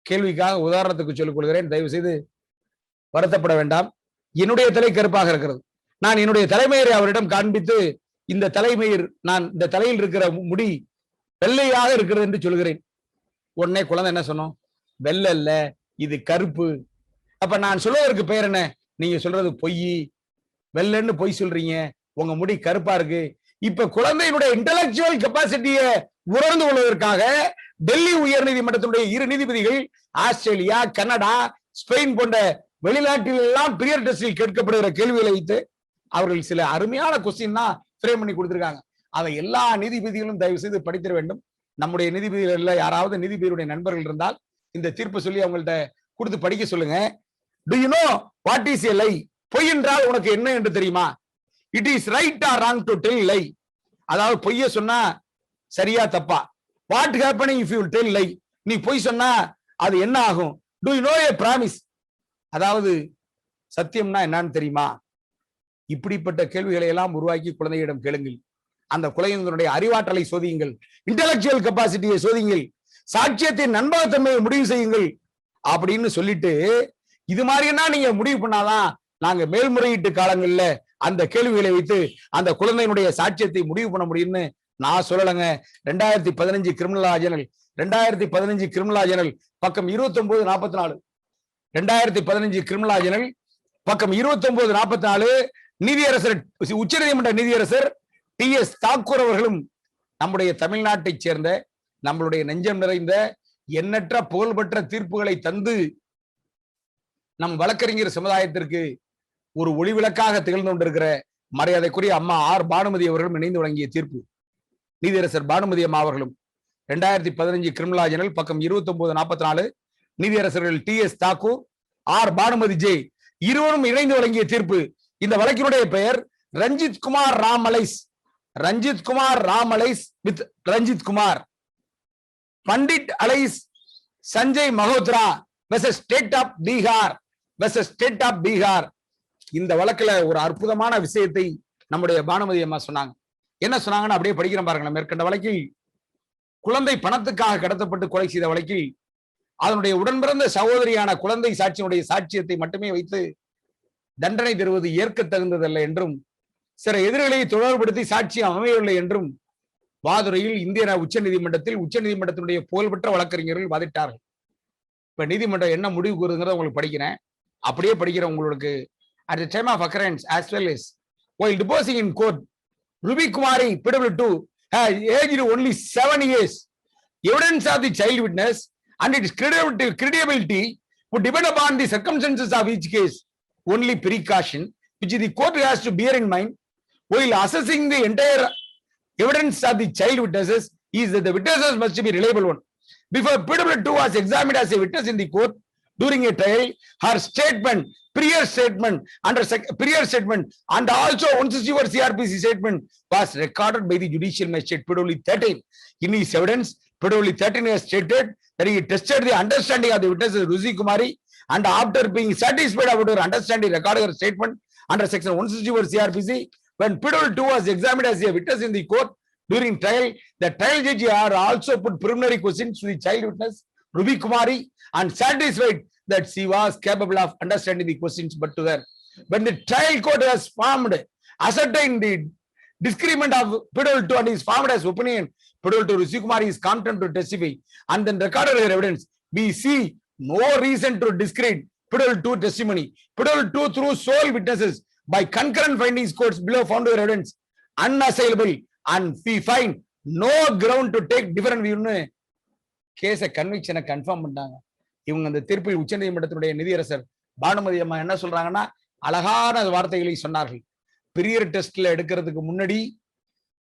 கேள்விக்காக உதாரணத்துக்கு சொல்லிக் கொள்கிறேன், தயவு செய்து வருத்தப்பட வேண்டாம். என்னுடைய தலை கருப்பாக இருக்கிறது. நான் என்னுடைய தலைமையரை அவரிடம் காண்பித்து, இந்த தலைமையர், நான் இந்த தலையில் இருக்கிற முடி வெள்ளையாக இருக்கிறது என்று சொல்கிறேன். உடனே குழந்தை என்ன சொன்னோம்? வெள்ளை இல்ல, இது கருப்பு. அப்ப நான் சொல்வதற்கு பெயர் என்ன? நீங்க சொல்றது பொய், வெள்ளைன்னு பொய் சொல்றீங்க, உங்க முடி கருப்பா இருக்கு. இப்ப குழந்தையினுடைய இன்டலெக்சுவல் கெப்பாசிட்டியை உணர்ந்து கொள்வதற்காக டெல்லி உயர் நீதிமன்றத்தினுடைய 2 நீதிபதிகள் ஆஸ்திரேலியா, கனடா, ஸ்பெயின் போன்ற வெளிநாட்டில் எல்லாம் பிரியர் டெஸ்டில் கேட்கப்படுகிற கேள்விகளை வைத்து அவர்கள் சில அருமையான கொஸ்டின் தான் ஃப்ரேம் பண்ணி கொடுத்திருக்காங்க. அதை எல்லா நீதிபதிகளும் தயவு செய்து படித்திட வேண்டும். நம்முடைய நீதிபதிகள் யாராவது நீதிபதியுடைய நண்பர்கள் இருந்தால் இந்த தீர்ப்பு சொல்லி அவங்கள்ட்ட கொடுத்து படிக்க சொல்லுங்க. Do you know what is a lie? பொய் என்றால் உனக்கு என்ன என்று தெரியுமா? It is right or wrong to tell lie. அதாவது பொய்ய சொன்னா சரியா தப்பா? What happening if you tell lie? நீ பொய் சொன்னா அது என்ன ஆகும்? Do you know a promise? அதாவது சத்தியம்னா என்னன்னு தெரியுமா? இப்படிப்பட்ட கேள்விகளை எல்லாம் உருவாக்கி குழந்தையிடம் கேளுங்கள். அந்த குழந்தையினுடைய அறிவாற்றலை சோதியுங்கள், இன்டெலெக்சுவல் கெப்பாசிட்டியை சோதியுங்கள், சாட்சியத்தின் நம்பகத்தன்மையை முடிவு செய்யுங்கள் அப்படின்னு சொல்லிட்டு, இது மாதிரினா நீங்க முடிவு பண்ணாதான் நாங்க மேல்முறையீட்டு காலங்கள்ல அந்த கேள்விகளை வைத்து அந்த குழந்தையினுடைய சாட்சியத்தை முடிவு பண்ண முடியும்னு நான் சொல்லலைங்க. 2015 கிரிமினல் லா ஜர்னல், 2015 கிரிமினல் லா ஜர்னல் பக்கம் 2944, 2015 கிரிமினல் லா ஜர்னல் பக்கம் 2944, நீதியரசர், உச்சநீதிமன்ற நீதியரசர் TS தாக்கூர் அவர்களும் நம்முடைய தமிழ்நாட்டைச் சேர்ந்த, நம்மளுடைய நெஞ்சம் நிறைந்த, எண்ணற்ற புகழ்பெற்ற தீர்ப்புகளை தந்து நம் வழக்கறிஞர் சமுதாயத்திற்கு ஒரு ஒளிவிளக்காக திகழ்ந்து கொண்டிருக்கிற மரியாதைக்குரிய அம்மா R பானுமதி அவர்களும் இணைந்து வழங்கிய தீர்ப்பு. நீதியரசர் பானுமதி அம்மா அவர்களும் 2015 கிரிமினல் லா ஜர்னல் பக்கம் 2944, நீதியரசர்கள் TS Thakur, R Banumathi J இருவரும் இணைந்து வழங்கிய தீர்ப்பு. இந்த வழக்கினுடைய பெயர் Ranjit Kumar Ram alias, Ranjit Kumar Ram alias with Ranjit Kumar, Pandit alias Sanjay Malhotra versus state of Bihar, versus state of Bihar. இந்த வழக்குல ஒரு அற்புதமான விஷயத்தை நம்முடைய பானுமதி அம்மா சொன்னாங்க. என்ன சொன்னாங்கன்னு அப்படியே படிக்கிறேன் பாருங்களேன். மேற்கண்ட வழக்கில் குழந்தை பணத்துக்காக கடத்தப்பட்டு கொலை செய்த வழக்கில் அதனுடைய உடன்பிறந்த சகோதரியான குழந்தை சாட்சியினுடைய சாட்சியத்தை மட்டுமே வைத்து தண்டனை தருவது ஏற்க தகுந்ததல்ல என்றும், சில எதிரிகளை தொடர்புபடுத்தி சாட்சியம் அமையவில்லை என்றும் வாதுரையில் இந்திய உச்ச நீதிமன்றத்தினுடைய புகழ்பெற்ற வழக்கறிஞர்கள் வாதிட்டார்கள். இப்ப நீதிமன்றம் என்ன முடிவு கூறுங்கிறத உங்களுக்கு படிக்கிறேன், அப்படியே படிக்கிறேன் உங்களுக்கு. At the time of occurrence as well as while deposing in court, Ruby Kumari PW2 has aged only 7 years. Evidence of the child witness and its credibility would depend upon the circumstances of each case. Only precaution which the court has to bear in mind while assessing the entire evidence of the child witnesses is that the witnesses must be reliable one. Before PW2 was examined as a witness in the court during a trial, her statement, prior statement and also 164 CRPC statement was recorded by the judicial magistrate PW 13. In his evidence, PW 13 has stated that he tested the understanding of the witness Ruby Kumari, and after being satisfied about her understanding, recorded her statement under section 164 CRPC. When PW2 was examined as a witness in the court During trial, the trial judge had also put preliminary questions to the child witness, Ruby Kumari, and satisfied that she was capable of understanding the questions but to her. When the trial court has formed, ascertained the disagreement of Pidol 2 and is formed as opinion, Pidol 2 Ruby Kumari is competent to testify, and then recorded her evidence. We see no reason to discredit Pidol 2 testimony. Pidol 2 through sole witnesses by concurrent findings courts below found her evidence unassailable, and we find no ground to take different view. கேஸ கன்விக்ஷனை confirm பண்ணாங்க. இவங்க அந்த தீர்ப்பில் உச்சநீதிமன்றத்தினுடைய நிதியரசர் பானுமதி அம்மா என்ன சொல்றாங்கன்னா, அழகான வார்த்தைகளை சொன்னார்கள். பிரியர் டெஸ்ட்ல எடுக்கிறதுக்கு முன்னாடி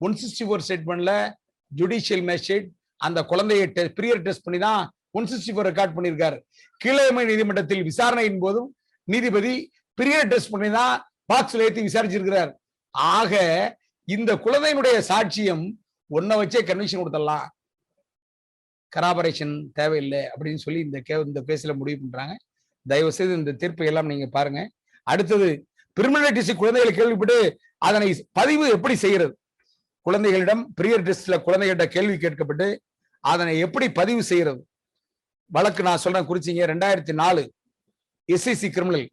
164 ஸ்டேட்மெண்ட்ல ஜுடிஷியல் மேஜிஸ்ட்ரேட் அந்த குழந்தையை பிரியர் டெஸ்ட் பண்ணி தான் 164 ரெக்கார்ட் பண்ணியிருக்காரு. கீழமை நீதிமன்றத்தில் விசாரணையின் போதும் நீதிபதி பிரியர் டெஸ்ட் பண்ணி தான் பாக்ஸ்ல ஏற்றி விசாரிச்சிருக்கிறார். ஆக இந்த குழந்தையினுடைய சாட்சியம் ஒன்ன வச்சே கன்விக்ஷன் கொடுத்துடலாம், கராபரேஷன் தேவையில்லை அப்படின்னு சொல்லி இந்த கேஸ்ல முடிவு பண்றாங்க. தயவு செய்து இந்த தீர்ப்பை எல்லாம் நீங்க பாருங்க. அடுத்தது பிரிமினரி டெஸ்ட் குழந்தைகளை கேள்விப்பட்டு அதனை பதிவு எப்படி செய்யறது? குழந்தைகளிடம் பிரியர் டெஸ்ட்ல குழந்தைகிட்ட கேள்வி கேட்கப்பட்டு அதனை எப்படி பதிவு செய்யறது? வழக்கு நான் சொல்றேன், குறிச்சிங்க. 2004 SCC கிரிமினல்,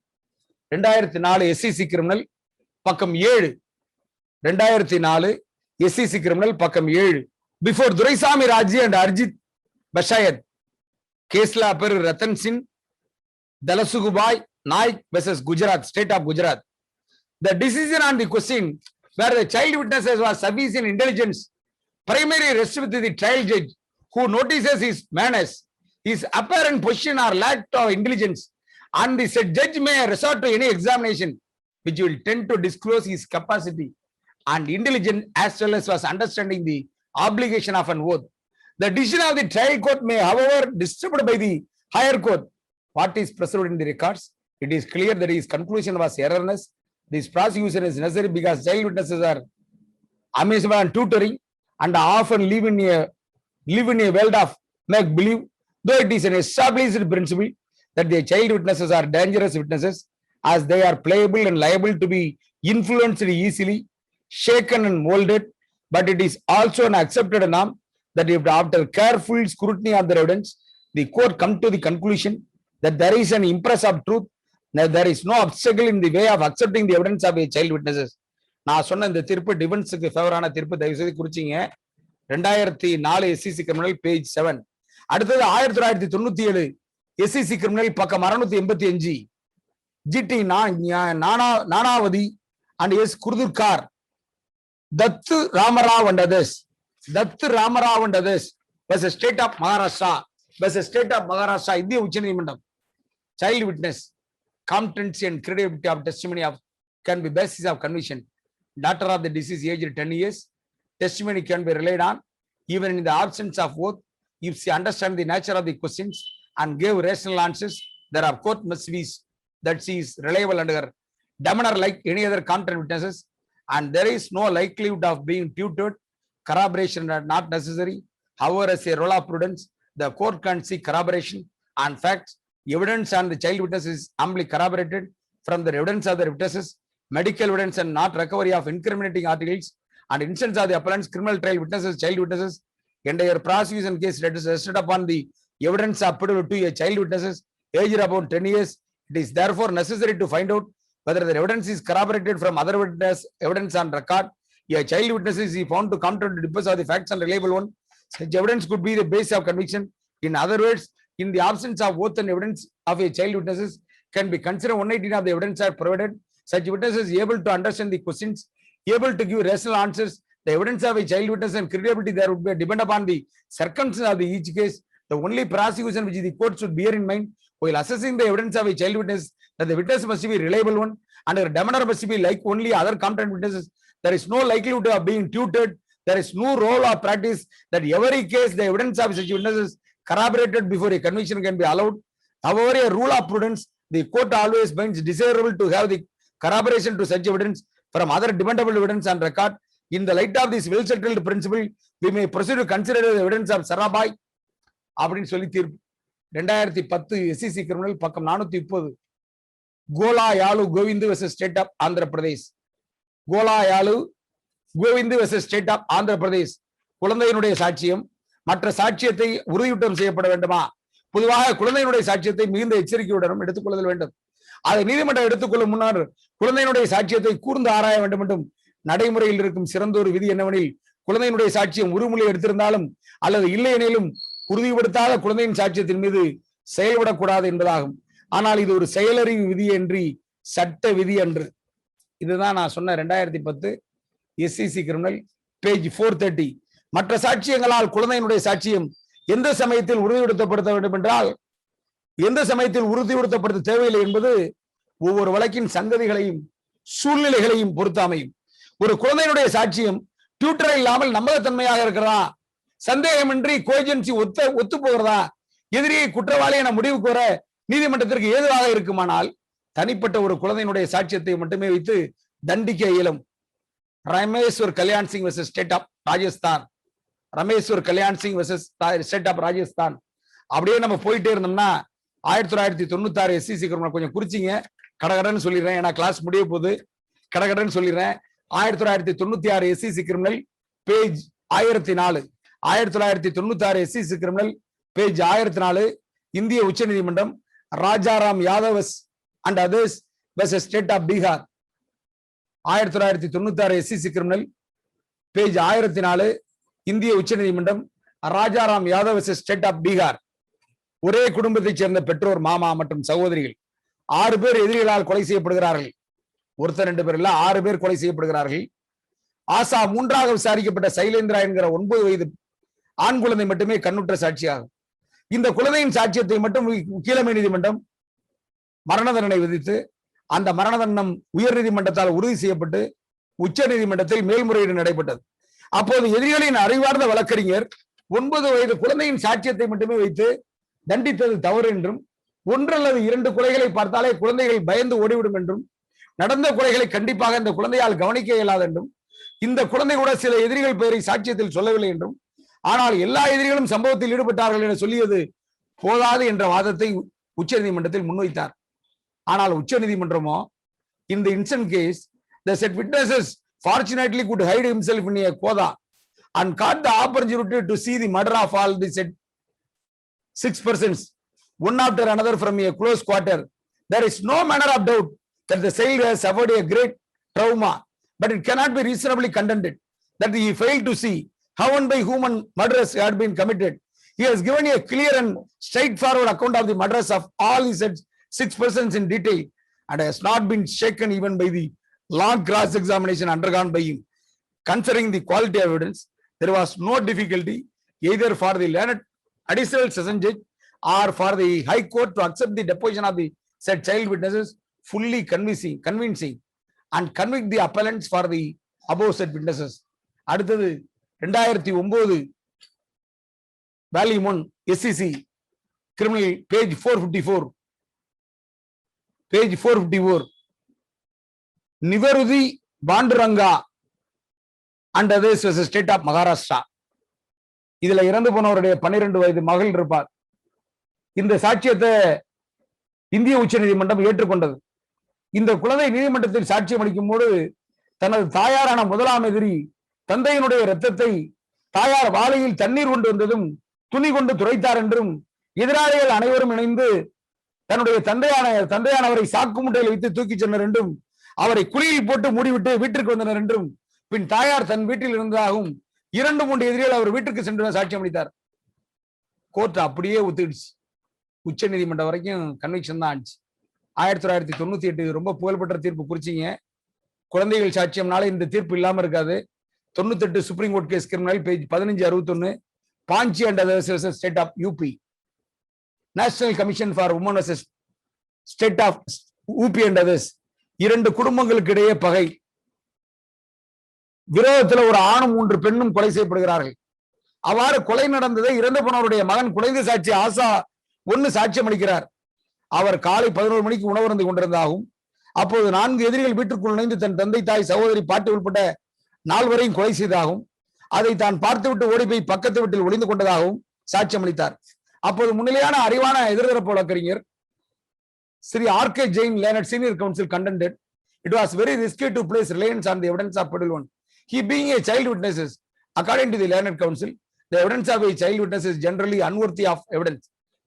2004 SCC கிரிமினல் பக்கம் 7, 2004 SCC கிரிமினல் பக்கம் 7. பிஃபோர் துரைசாமி ராஜி அண்ட் அர்ஜித் பஷாயத், கேஸ்ல பேரு Rattan Singh Dalsukhbhai Nayak versus Gujarat, state of Gujarat. The decision on the question where the child witnesses was sufficient intelligence primarily rests with the trial judge, who notices his manners, his apparent position or lack of intelligence, and the said judge may resort to any examination which will tend to disclose his capacity and intelligence as well as was understanding the obligation of an oath. The decision of the trial court may, however, disturbed by the higher court. What is preserved in the records? It is clear that his conclusion was erroneous. This prosecution is necessary because child witnesses are amusement and tutoring and often live in a world of make believe, though it is an established principle that the child witnesses are dangerous witnesses, as they are pliable and liable to be influenced easily, shaken and molded. But it is also an accepted norm that if after careful scrutiny of the evidence, the court come to the conclusion that there is an impress of truth, that there is no obstacle in the way of accepting the evidence of a child witnesses. நான் சொன்ன இந்த தீர்ப்பு டிஃபென்ஸுக்கு ஃபேவரான தீர்ப்பு, தயவு செய்து குறிச்சிங்க. 2004 SCC criminal page 7. அடுத்தது 1997 SCC criminal பக்கம் 685, GT Nanavati and S Kurdurkar, Dattu Ramrao and others, versus state of Maharashtra, இந்திய உச்சநீதிமன்றம். Child witness competency and credibility of testimony can be basis of conviction. Daughter of the deceased aged 10 years, testimony can be relied on even in the absence of oath if she understands the nature of the questions and gave rational answers. There of court must be that she is reliable under her demeanor like any other competent witnesses, and there is no likelihood of being tutored. Corroboration are not necessary. However, as a rule of prudence, the court can seek corroboration and facts. Evidence on the child witness is amply corroborated from the evidence of the witnesses, medical evidence, and not recovery of incriminating articles and instance of the appellant's criminal trial witnesses, child witnesses. Entire prosecution case rested upon the evidence of to a child witnesses aged about 10 years. It is therefore necessary to find out whether the evidence is corroborated from other witness evidence on record. A child witness is found to come to depose of the facts and reliable one. Such evidence could be the basis of conviction. In other words, in the absence of oath and evidence of a child witnesses can be considered 118 of the evidence are provided. Such witnesses able to understand the questions, able to give rational answers. The evidence of a child witness and credibility there would be depend upon the circumstances of each case. The only prosecution which the court should bear in mind while assessing the evidence of a child witness that the witness must be reliable one and her demeanor must be like only other competent witnesses. There is no likelihood of being tutored. There is no role or practice that every case the evidence of such witnesses corroborated before a conviction can be allowed. However, a rule of prudence, the court always finds desirable to have the corroboration to such evidence from other dependable evidence on record. In the light of this well-settled principle, we may proceed to consider the evidence of Sarabhai. அப்படின்னு சொல்லி தீர்ப்பு 2010 SCC criminal பக்கம் 430, Golla Yelugu Govindu versus state of Andhra Pradesh. Golla Yelugu Govindu versus state of Andhra Pradesh. குழந்தையினுடைய சாட்சியம் மற்ற சாட்சியத்தை உறுதியூட்டம் செய்யப்பட வேண்டுமா? பொதுவாக குழந்தையினுடைய சாட்சியத்தை மிகுந்த எச்சரிக்கையுடனும் எடுத்துக்கொள்ளுதல் வேண்டும். அதை நீதிமன்றம் எடுத்துக்கொள்ளும் முன்னர் குழந்தையினுடைய சாட்சியத்தை கூர்ந்து ஆராய வேண்டும் என்றும் நடைமுறையில் இருக்கும் சிறந்தொரு விதி என்னவெனில், குழந்தையினுடைய சாட்சியம் உறுமொழி எடுத்திருந்தாலும் அல்லது இல்லை எனிலும் உறுதிப்படுத்தாத குழந்தையின் சாட்சியத்தின் மீது செயல்படக்கூடாது என்பதாகும். ஆனால் இது ஒரு செயலறிவு விதி என்று சட்ட விதி அன்று. இதுதான் நான் சொன்ன 2010 SCC கிரிமினல் பேஜ் 430. மற்ற சாட்சியங்களால் குழந்தையினுடைய சாட்சியம் எந்த சமயத்தில் உறுதிப்படுத்தப்படுத்த வேண்டும் என்றால் எந்த சமயத்தில் உறுதிப்படுத்தப்படுத்த தேவையில்லை என்பது ஒவ்வொரு வழக்கின் சங்கதிகளையும் சூழ்நிலைகளையும் பொறுத்து அமையும். ஒரு குழந்தையினுடைய சாட்சியம் டியூட்டர் இல்லாமல் நம்பகத்தன்மையாக இருக்கிறதா, சந்தேகமின்றி கோஜென்சி ஒத்து போகிறதா, எதிரியை குற்றவாளி என முடிவுக்கு வர நீதிமன்றத்திற்கு ஏதுவாக இருக்குமானால் தனிப்பட்ட ஒரு குழந்தையினுடைய சாட்சியத்தை மட்டுமே வைத்து தண்டிக்க இயலும். Rameshwar Kalyan Singh versus state of Rajasthan, Rameshwar Kalyan Singh versus state of Rajasthan. அப்படியே நம்ம போயிட்டே இருந்தோம்னா 1996 SCC கிரிமினல் கொஞ்சம் குறிச்சிங்க, கடகடன்னு சொல்லிடுறேன், ஏன்னா கிளாஸ் முடிய போகுது. கடகடன்னு சொல்லிடுறேன். 1996 SCC criminal page 1004, 1996 SCC criminal page 1004, இந்திய உச்ச நீதிமன்றம் Rajaram Yadav and others versus state of Bihar. 1996 SCC criminal page 1004, இந்திய உச்ச நீதிமன்றம் Rajaram Yadav versus state of Bihar. ஒரே குடும்பத்தைச் சேர்ந்த பெற்றோர், மாமா மற்றும் சகோதரிகள் 6 பேர் எதிரிகளால் கொலை செய்யப்படுகிறார்கள். ஒருத்தர் 2 பேர் இல்ல, 6 பேர் கொலை செய்யப்படுகிறார்கள். ஆசா 3ஆக விசாரிக்கப்பட்ட சைலேந்திரா என்கிற 9 வயது ஆண் குழந்தை மட்டுமே கண்ணுற்ற சாட்சியாகும். இந்த குழந்தையின் சாட்சியத்தை மட்டும் கீழமை நீதிமன்றம் மரண தண்டனை விதித்து அந்த மரண தண்டனம் உயர் நீதிமன்றத்தால் உறுதி செய்யப்பட்டு உச்ச நீதிமன்றத்தில் மேல்முறையீடு நடைபெற்றது. அப்போது எதிரிகளின் அறிவார்ந்த வழக்கறிஞர் 9 வயது குழந்தையின் சாட்சியத்தை மட்டுமே வைத்து தண்டித்தது தவறு என்றும், 1 அல்லது 2 கொலைகளை பார்த்தாலே குழந்தைகள் பயந்து ஓடிவிடும் என்றும், நடந்த கொலைகளை கண்டிப்பாக இந்த குழந்தையால் கவனிக்க இயலாது என்றும், இந்த குழந்தை கூட சில எதிரிகள் பெயரை சாட்சியத்தில் சொல்லவில்லை என்றும், ஆனால் எல்லா எதிரிகளும் சம்பவத்தில் ஈடுபட்டார்கள் என சொல்லியது போதாது என்ற வாதத்தை உச்ச நீதிமன்றத்தில் முன்வைத்தார். ஆனால் உச்ச நீதிமன்றமோ, in the instant case the said witnesses fortunately could hide himself in a koda and caught the opportunity to see the murder of all the said 6 persons, one after another from a close quarter. There is no manner of doubt that the child has suffered a great trauma, but it cannot be reasonably contended that he failed to see how and by whom murders had been committed. He has given a clear and straightforward account of the murders of all his 6 persons in detail and has not been shaken even by the long cross-examination undergone by him. Considering the quality of evidence, there was no difficulty either for the learned additional session judge or for the high court to accept the deposition of the said child witnesses fully convincing and convict the appellants for the above said witnesses. அடுத்தது 2009 volume 1 SCC criminal page 454 Nivrutti Panduranga and others versus state of Maharashtra. இதுல இறந்து போனவருடைய 12 வயது மகள் இருப்பார். இந்த சாட்சியத்தை இந்திய உச்ச நீதிமன்றம் ஏற்றுக்கொண்டது. இந்த குழந்தை நீதிமன்றத்தில் சாட்சியம் அளிக்கும் போது தனது தாயாரான முதலாம் எதிரி தந்தையினுடைய இரத்தத்தை தாயார் வாளியில் தண்ணீர் கொண்டு வந்ததும் துணி கொண்டு துரைத்தார் என்றும், எதிராளிகள் அனைவரும் இணைந்து தன்னுடைய தந்தையானவரை சாக்கு முட்டையில் வைத்து தூக்கிச் சென்றனர் என்றும், அவரை குழியில் போட்டு மூடிவிட்டு வீட்டிற்கு வந்தனர் என்றும், பின் தாயார் தன் வீட்டில் இருந்ததாகவும் 2-3 எதிரிகள் அவர் வீட்டுக்கு சென்று சாட்சியம் அளித்தார். கோர்ட் அப்படியே ஒத்துக்கிடுச்சு. உச்ச நீதிமன்றம் வரைக்கும் கன்விக்ஷன் தான் ஆச்சு. 1998 ரொம்ப புகழ்பெற்ற தீர்ப்பு குறிச்சிங்க. குழந்தைகள் சாட்சியம்னால இந்த தீர்ப்பு இல்லாம இருக்காது. 98 supreme court case criminal page 1561 Panchi and others state of U P. National commission for women versus state of U P and others. 2 குடும்பங்களுக்கு இடையே பகை, விரோதத்தில் ஒரு ஆணும் 3 பெண்ணும் கொலை செய்யப்படுகிறார்கள். அவ்வாறு கொலை நடந்ததை இறந்து போனவருடைய மகன் குழந்தை சாட்சி ஆசா 1 சாட்சியம் அளிக்கிறார். அவர் காலை 11 மணிக்கு உணவருந்து கொண்டிருந்தாகவும், அப்போது 4 எதிரிகள் வீட்டுக்குள் நுழைந்து தன் தந்தை, தாய், சகோதரி, பாட்டி உட்பட்ட 4 வரையும் கொலை செய்ததாகவும், அதை தான் பார்த்துவிட்டு ஓடி போய் பக்கத்து வீட்டில் ஒளிந்து கொண்டதாகவும் சாட்சியம் அளித்தார். அப்போது முன்னிலையான அறிவான எதிர்தரப்பு வழக்கறிஞர் Sri R.K. Jain, Learned Senior Counsel, contended it was very risky to place reliance on the evidence of Pedal 1. He being a child witnesses According to the learned council, the evidence of a child witness is generally unworthy of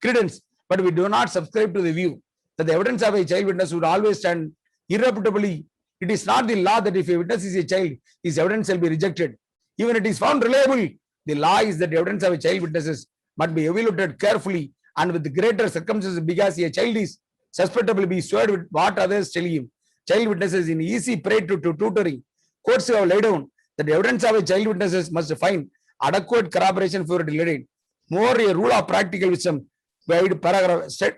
credence, but we do not subscribe to the view that the evidence of a child witness would always stand irrefutably. It is not the law that if a witness is a child, his evidence shall be rejected. Even it is found reliable, the law is that the evidence of a child witnesses must be evaluated carefully and with greater circumstances, because a child is susceptible to be swayed with what others tell him. Child witnesses in easy prey to tutoring. Courts have laid down that the evidence of a child witnesses must find adequate corroboration for it. More a rule of practical wisdom paragraph set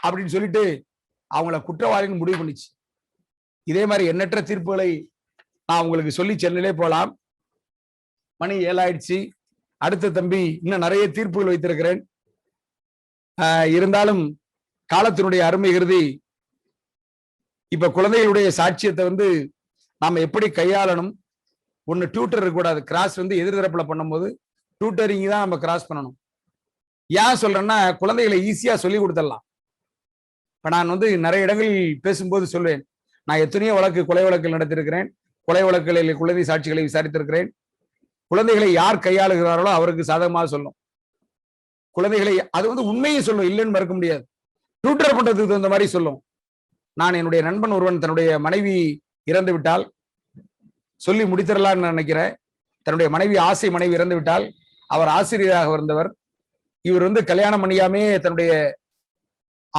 அப்படின்னு சொல்லிட்டு அவங்கள குற்றவாளின்னு முடிவு பண்ணிச்சு. இதே மாதிரி எண்ணற்ற தீர்ப்புகளை நான் உங்களுக்கு சொல்லி சென்னையிலே போலாம். மணி 7 ஆயிடுச்சு. அடுத்த தம்பி இன்னும் நிறைய தீர்ப்புகள் வைத்திருக்கிறேன். இருந்தாலும் காலத்தினுடைய அருமை கருதி இப்ப குழந்தைகளுடைய சாட்சியத்தை நாம எப்படி கையாளணும், ஒன்னு டியூட்டர் இருக்கக்கூடாது. கிராஸ் எதிர்தரப்புல பண்ணும்போது டியூட்டரிங் தான் நம்ம கிராஸ் பண்ணணும். ஏன் சொல்றேன்னா, குழந்தைகளை ஈஸியா சொல்லி கொடுத்துடலாம். இப்ப நான் நிறைய இடங்களில் பேசும்போது சொல்வேன், நான் எத்தனையோ கொலை வழக்குகள் நடத்திருக்கிறேன், கொலை வழக்குகளில் குழந்தை சாட்சிகளை விசாரித்திருக்கிறேன். குழந்தைகளை யார் கையாளுகிறார்களோ அவருக்கு சாதகமாக சொல்லும். குழந்தைகளை அது உண்மையை சொல்லும், இல்லைன்னு மறுக்க முடியாது. டியூட்டர் பண்றதுக்கு தகுந்த மாதிரி சொல்லும். நான் என்னுடைய நண்பன் ஒருவன் தன்னுடைய மனைவி இறந்து விட்டால் சொல்லி முடித்திடலான்னு நினைக்கிறேன். தன்னுடைய ஆசை மனைவி இறந்து விட்டால், அவர் ஆசிரியராக இருந்தவர். இவர் கல்யாணம் பண்ணியாமே தன்னுடைய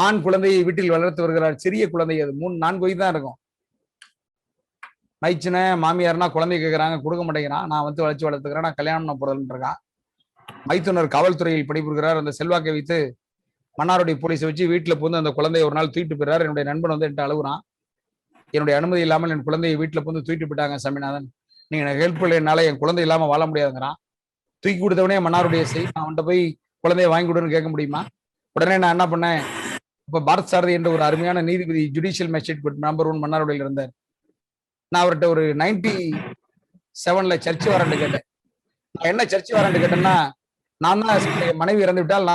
ஆண் குழந்தையை வீட்டில் வளர்த்து வருகிறார். சிறிய குழந்தை, அது 3-4 வயது தான் இருக்கும். மைச்சின மாமியார்னா குழந்தை கேட்கறாங்க, கொடுக்க மாட்டேங்கிறான். நான் வச்சு வளர்த்துக்கிறேன், நான் கல்யாணம் பண்ண போறதுன்னு இருக்கான். மைத்துனர் காவல்துறையில் பணிபுரிகிறார். அந்த செல்வாக்கை வைத்து மன்னாருடைய போலீஸை வச்சு வீட்டுல போந்து அந்த குழந்தைய ஒரு நாள் தூக்கிட்டு போயிறாரு. என்னுடைய நண்பன் என்கிட்ட அழுகுறான், என்னுடைய அனுமதி இல்லாமல் என் குழந்தையை வீட்டுல போந்து தூக்கிட்டு போயிட்டாங்க சாமிநாதன், நீங்க எனக்கு ஹெல்ப் இல்லைனால என் குழந்தை இல்லாம வாழ முடியாதுங்கிறான். தூக்கி கொடுத்தவனே மன்னாருடைய செய், நான் அவன்கிட்ட போய் குழந்தைய வாங்கி கொடுன்னு கேட்க முடியுமா? உடனே நான் என்ன பண்ணேன், இப்ப பாரத் சாரதி என்ற ஒரு அருமையான நீதிபதி ஜுடிஷியல் மேஜிஸ்ட்ரேட் நம்பர் 1 மன்னாருடையில் இருந்தார். நான் அவர்கிட்ட ஒரு 97ல சர்ச் வாரண்ட் கேட்டேன். நான் என்ன சர்ச் வாரண்ட் கேட்டேன்னா, நான் தான் மனைவி இறந்து விட்டால்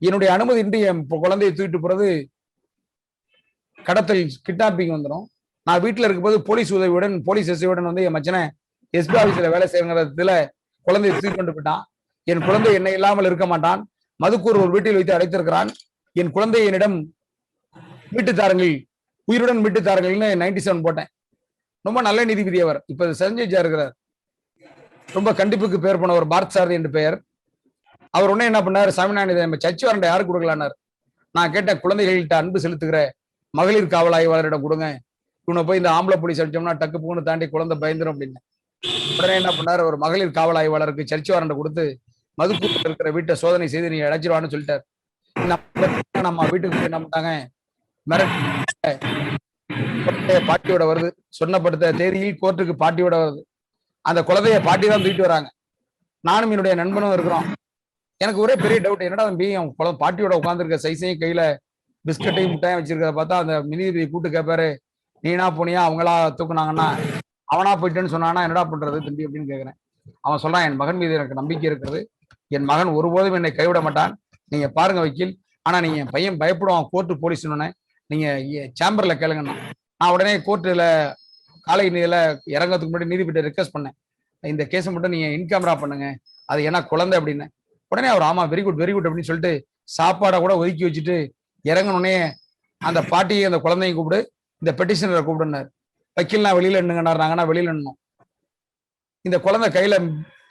என்னுடைய அனுமதி இன்றி என் குழந்தையை தூக்கிட்டு போறது கடத்தல், கிட்னாப்பிங் வந்துடும். நான் வீட்டுல இருக்கும்போது போலீஸ் உதவியுடன், போலீஸ் எஸ்ஐயுடன் என் மச்சனை எஸ்பி ஆபீஸ்ல வேலை செய்யறதுல குழந்தையை தூக்கி கொண்டு போயிட்டான். என் குழந்தை என்னை இல்லாமல் இருக்க மாட்டான். மதுக்கூர் ஒரு வீட்டில் வைத்து அடைத்திருக்கிறான். என் குழந்தையை என்னிடம் மீட்டுத்தாருங்கள், உயிருடன் மீட்டுத்தாருங்கள்னு 97 போட்டேன். ரொம்ப நல்ல நீதிபதி அவர். இப்ப சஞ்சய்ஜா இருக்கிறார். ரொம்ப கண்டிப்புக்கு பேர் போனவர், பாரத் சாரதி என்று பெயர். அவர் உடனே என்ன பண்ணாரு, சாமிநாதன் சர்ச் வாரண்டை யாருக்கு கொடுக்கலான்னாரு. நான் கேட்டேன், குழந்தைகள்கிட்ட அன்பு செலுத்துகிற மகளிர் காவல் ஆய்வாளரிடம் கொடுங்க, இவனை போய் இந்த ஆம்பளை போலீஸ் அடிச்சோம்னா டக்கு பூன்னு தாண்டி குழந்தை பயந்துரும் அப்படின்னு. உடனே என்ன பண்ணாரு, ஒரு மகளிர் காவல் ஆய்வாளருக்கு சர்ச் வாரண்டை கொடுத்து மதுக்கூட்டில் இருக்கிற வீட்டை சோதனை செய்து நீங்க அடைச்சிருவான்னு சொல்லிட்டாரு. நம்ம வீட்டுக்கு போய் என்ன பண்ணாங்க, பாட்டியோட வருது, சொன்னப்படுத்த தேதியில் கோர்ட்டுக்கு பாட்டியோட வருது. அந்த குழந்தைய பாட்டி தான் தூக்கிட்டு வராங்க. நானும் என்னுடைய நண்பனும் இருக்கிறோம். எனக்கு ஒரே பெரிய டவுட், என்னடா தம்பி அவன் பாட்டியோட உட்காந்துருக்க சைஸையும் கையில பிஸ்கட்டையும் முட்டையும் வச்சிருக்கிறத பார்த்தா அந்த நீதிபதி கூட்டு கேட்பாரு, நீனா போனியா அவங்களா தூக்குனாங்கன்னா அவனா போயிட்டேன்னு சொன்னானா என்னடா பண்றது தம்பி அப்படின்னு கேட்கிறேன். அவன் சொல்றான், என் மகன் மீது எனக்கு நம்பிக்கை இருக்கிறது, என் மகன் ஒருபோதும் என்னை கைவிட மாட்டான், நீங்க பாருங்க வக்கீல், ஆனா நீங்க என் பையன் பயப்படுவான் கோர்ட்டு போலீஸ், நீங்க சேம்பர்ல கேளுங்கண்ணா. நான் உடனே கோர்ட்டுல காலை நீதியில இறங்கிறதுக்கு முன்னாடி நீதிபதி ரெக்வஸ்ட் பண்ணேன், இந்த கேஸை மட்டும் நீங்க இன்கேமரா பண்ணுங்க, அது ஏன்னா குழந்தை அப்படின்னு. உடனே அவர் ஆமா வெரி குட் அப்படின்னு சொல்லிட்டு சாப்பாடை கூட ஒதுக்கி வச்சுட்டு இறங்கணுன்னே அந்த பாட்டியை அந்த குழந்தையும் கூப்பிடு, இந்த பெட்டிஷனரை கூப்பிடுனாரு. வக்கீல் நான் வெளியில நின்னுங்கன்னாரு. நாங்கன்னா வெளியில நின்னோம். இந்த குழந்தை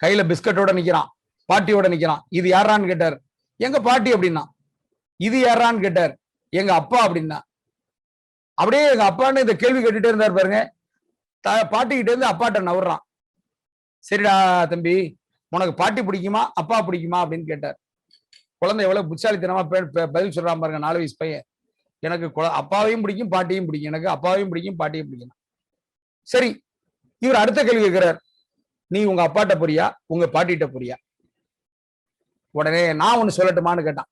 கையில பிஸ்கட்டோட நிக்கிறான், பாட்டியோட நிக்கிறான். இது யாரான்னு கேட்டார். எங்க பாட்டி அப்படின்னா. இது யாரான்னு கேட்டார். எங்க அப்பா அப்படின்னா. அப்படியே எங்க அப்பான்னு இந்த கேள்வி கேட்டுட்டே இருந்தார் பாருங்க. பாட்டிக்கிட்டே இருந்து அப்பாட்ட நவுறான். சரிடா தம்பி, உனக்கு பாட்டி பிடிக்குமா அப்பா பிடிக்குமா அப்படின்னு கேட்டார். குழந்தை எவ்வளவு புத்தாலித்தனமா பதில் சொல்றான் பாருங்க, 4 வயசு பையன். எனக்கு அப்பாவையும் பிடிக்கும் பாட்டியும் பிடிக்கும், எனக்கு அப்பாவையும் பிடிக்கும் பாட்டியும் பிடிக்கும். சரி, இவர் அடுத்த கேள்வி கேட்கிறார், நீ உங்க அப்பாட்ட போறியா உங்க பாட்டிகிட்ட போறியா? உடனே நான் ஒண்ணு சொல்லட்டுமான்னு கேட்டான்.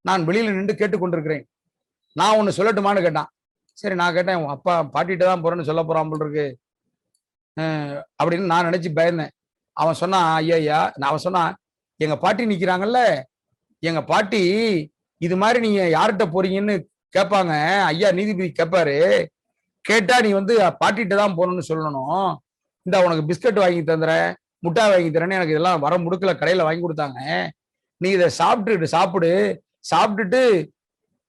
நான் வெளியில நின்று கேட்டுக்கொண்டிருக்கிறேன். நான் ஒண்ணு சொல்லட்டுமான்னு கேட்டான். சரி நான் கேட்டேன், உங்க அப்பா பாட்டிகிட்ட தான் போறேன்னு சொல்ல போறான் போல் இருக்கு அப்படின்னு நான் நினைச்சு பயந்தேன். அவன் சொன்னான், ஐயா அவன் சொன்னான், எங்க பாட்டி நிக்கிறாங்கல்ல, எங்க பாட்டி இது மாதிரி நீங்க யார்கிட்ட போறீங்கன்னு கேட்பாங்க, ஐயா நீதிபதி கேட்பாரு, கேட்டா நீ வந்து பாட்டிட்டு தான் போகணும்னு சொல்லணும். இந்த உனக்கு பிஸ்கட் வாங்கி தந்துறேன், முட்டாய் வாங்கி தரேன்னு எனக்கு இதெல்லாம் வர முடுக்கல கடையில வாங்கி கொடுத்தாங்க. நீ இதை சாப்பிட்டுட்டு சாப்பிட்டுட்டு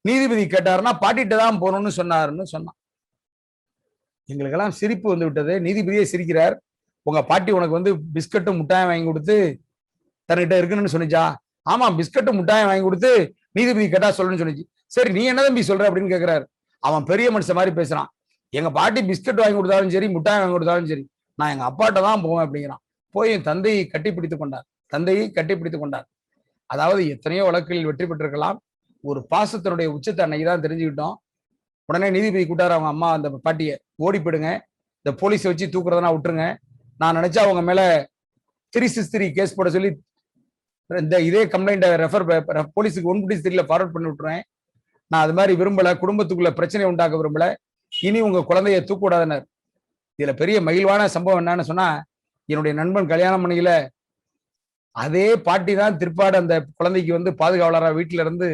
நீதிபதி கேட்டாருன்னா பாட்டிட்டு தான் போகணும்னு சொன்னாருன்னு சொன்னான். எங்களுக்கெல்லாம் சிரிப்பு வந்து விட்டது. நீதிபதியே சிரிக்கிறார். உங்க பாட்டி உனக்கு வந்து பிஸ்கட்டும் முட்டாயம் வாங்கி கொடுத்து தன்கிட்ட இருக்குன்னு சொன்னிச்சா? ஆமா, பிஸ்கட்டும் முட்டாயம் வாங்கி கொடுத்து நீதிபதி கேட்டா சொல்லுன்னு சொன்னிச்சு. சரி, நீ என்ன தம்பி சொல்ற அப்படின்னு கேட்கிறாரு. அவன் பெரிய மனுஷன் மாதிரி பேசுறான். எங்க பாட்டி பிஸ்கட் வாங்கி கொடுத்தாலும் சரி, முட்டாயம் வாங்கி கொடுத்தாலும் சரி, நான் எங்க அப்பாட்ட தான் போவேன் அப்படிங்கிறான். போய் என் தந்தையை கட்டிப்பிடித்துக் கொண்டார். அதாவது எத்தனையோ வழக்குகளில் வெற்றி பெற்றிருக்கலாம். ஒரு பாசத்தினுடைய உச்சத்தை அன்னைக்கு தான் தெரிஞ்சுக்கிட்டோம். உடனே நீதிபதி கூட்டாரு அவங்க அம்மா அந்த பாட்டியை, ஓடி போயிடுங்க, இந்த போலீஸை வச்சு தூக்குறதுனா விட்டுருங்க. நான் நினைச்சா அவங்க மேல 363 கேஸ் போட சொல்லி இந்த இதே கம்ப்ளைண்ட் போலீஸுக்கு 153 ஃபார்வர்ட் பண்ணி விட்டுருவேன். நான் அது மாதிரி விரும்பல, குடும்பத்துக்குள்ள பிரச்சனை உண்டாக்க விரும்பல, இனி உங்க குழந்தைய தூக்க கூடாதுனர். இதுல பெரிய மகிழ்வான சம்பவம் என்னன்னு சொன்னா, என்னுடைய நண்பன் கல்யாணம் பண்ணிக்கல, அதே பாட்டி தான் திருப்பாடு அந்த குழந்தைக்கு வந்து பாதுகாவலரா வீட்டுல இருந்து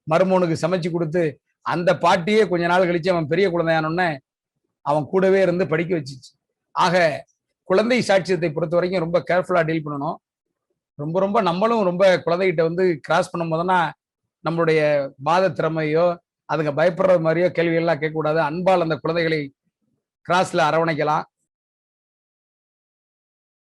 மருமகனுக்கு சமைச்சு கொடுத்து, அந்த பாட்டியே கொஞ்ச நாள் கழிச்சு அவன் பெரிய குழந்தையானோடனே அவன் கூடவே இருந்து படிக்க வச்சிச்சு. ஆக குழந்தை சாட்சியத்தை பொறுத்த வரைக்கும் ரொம்ப கேர்ஃபுல்லா டீல் பண்ணணும். ரொம்ப ரொம்ப நம்மளும் ரொம்ப குழந்தைகிட்ட வந்து கிராஸ் பண்ணும் போதுனா நம்மளுடைய வாத திறமையோ அதுங்க பயப்படுற மாதிரியோ கேள்விகள்லாம் கேட்கக்கூடாது. அன்பால் அந்த குழந்தைகளை கிராஸ்ல அரவணைக்கலாம்.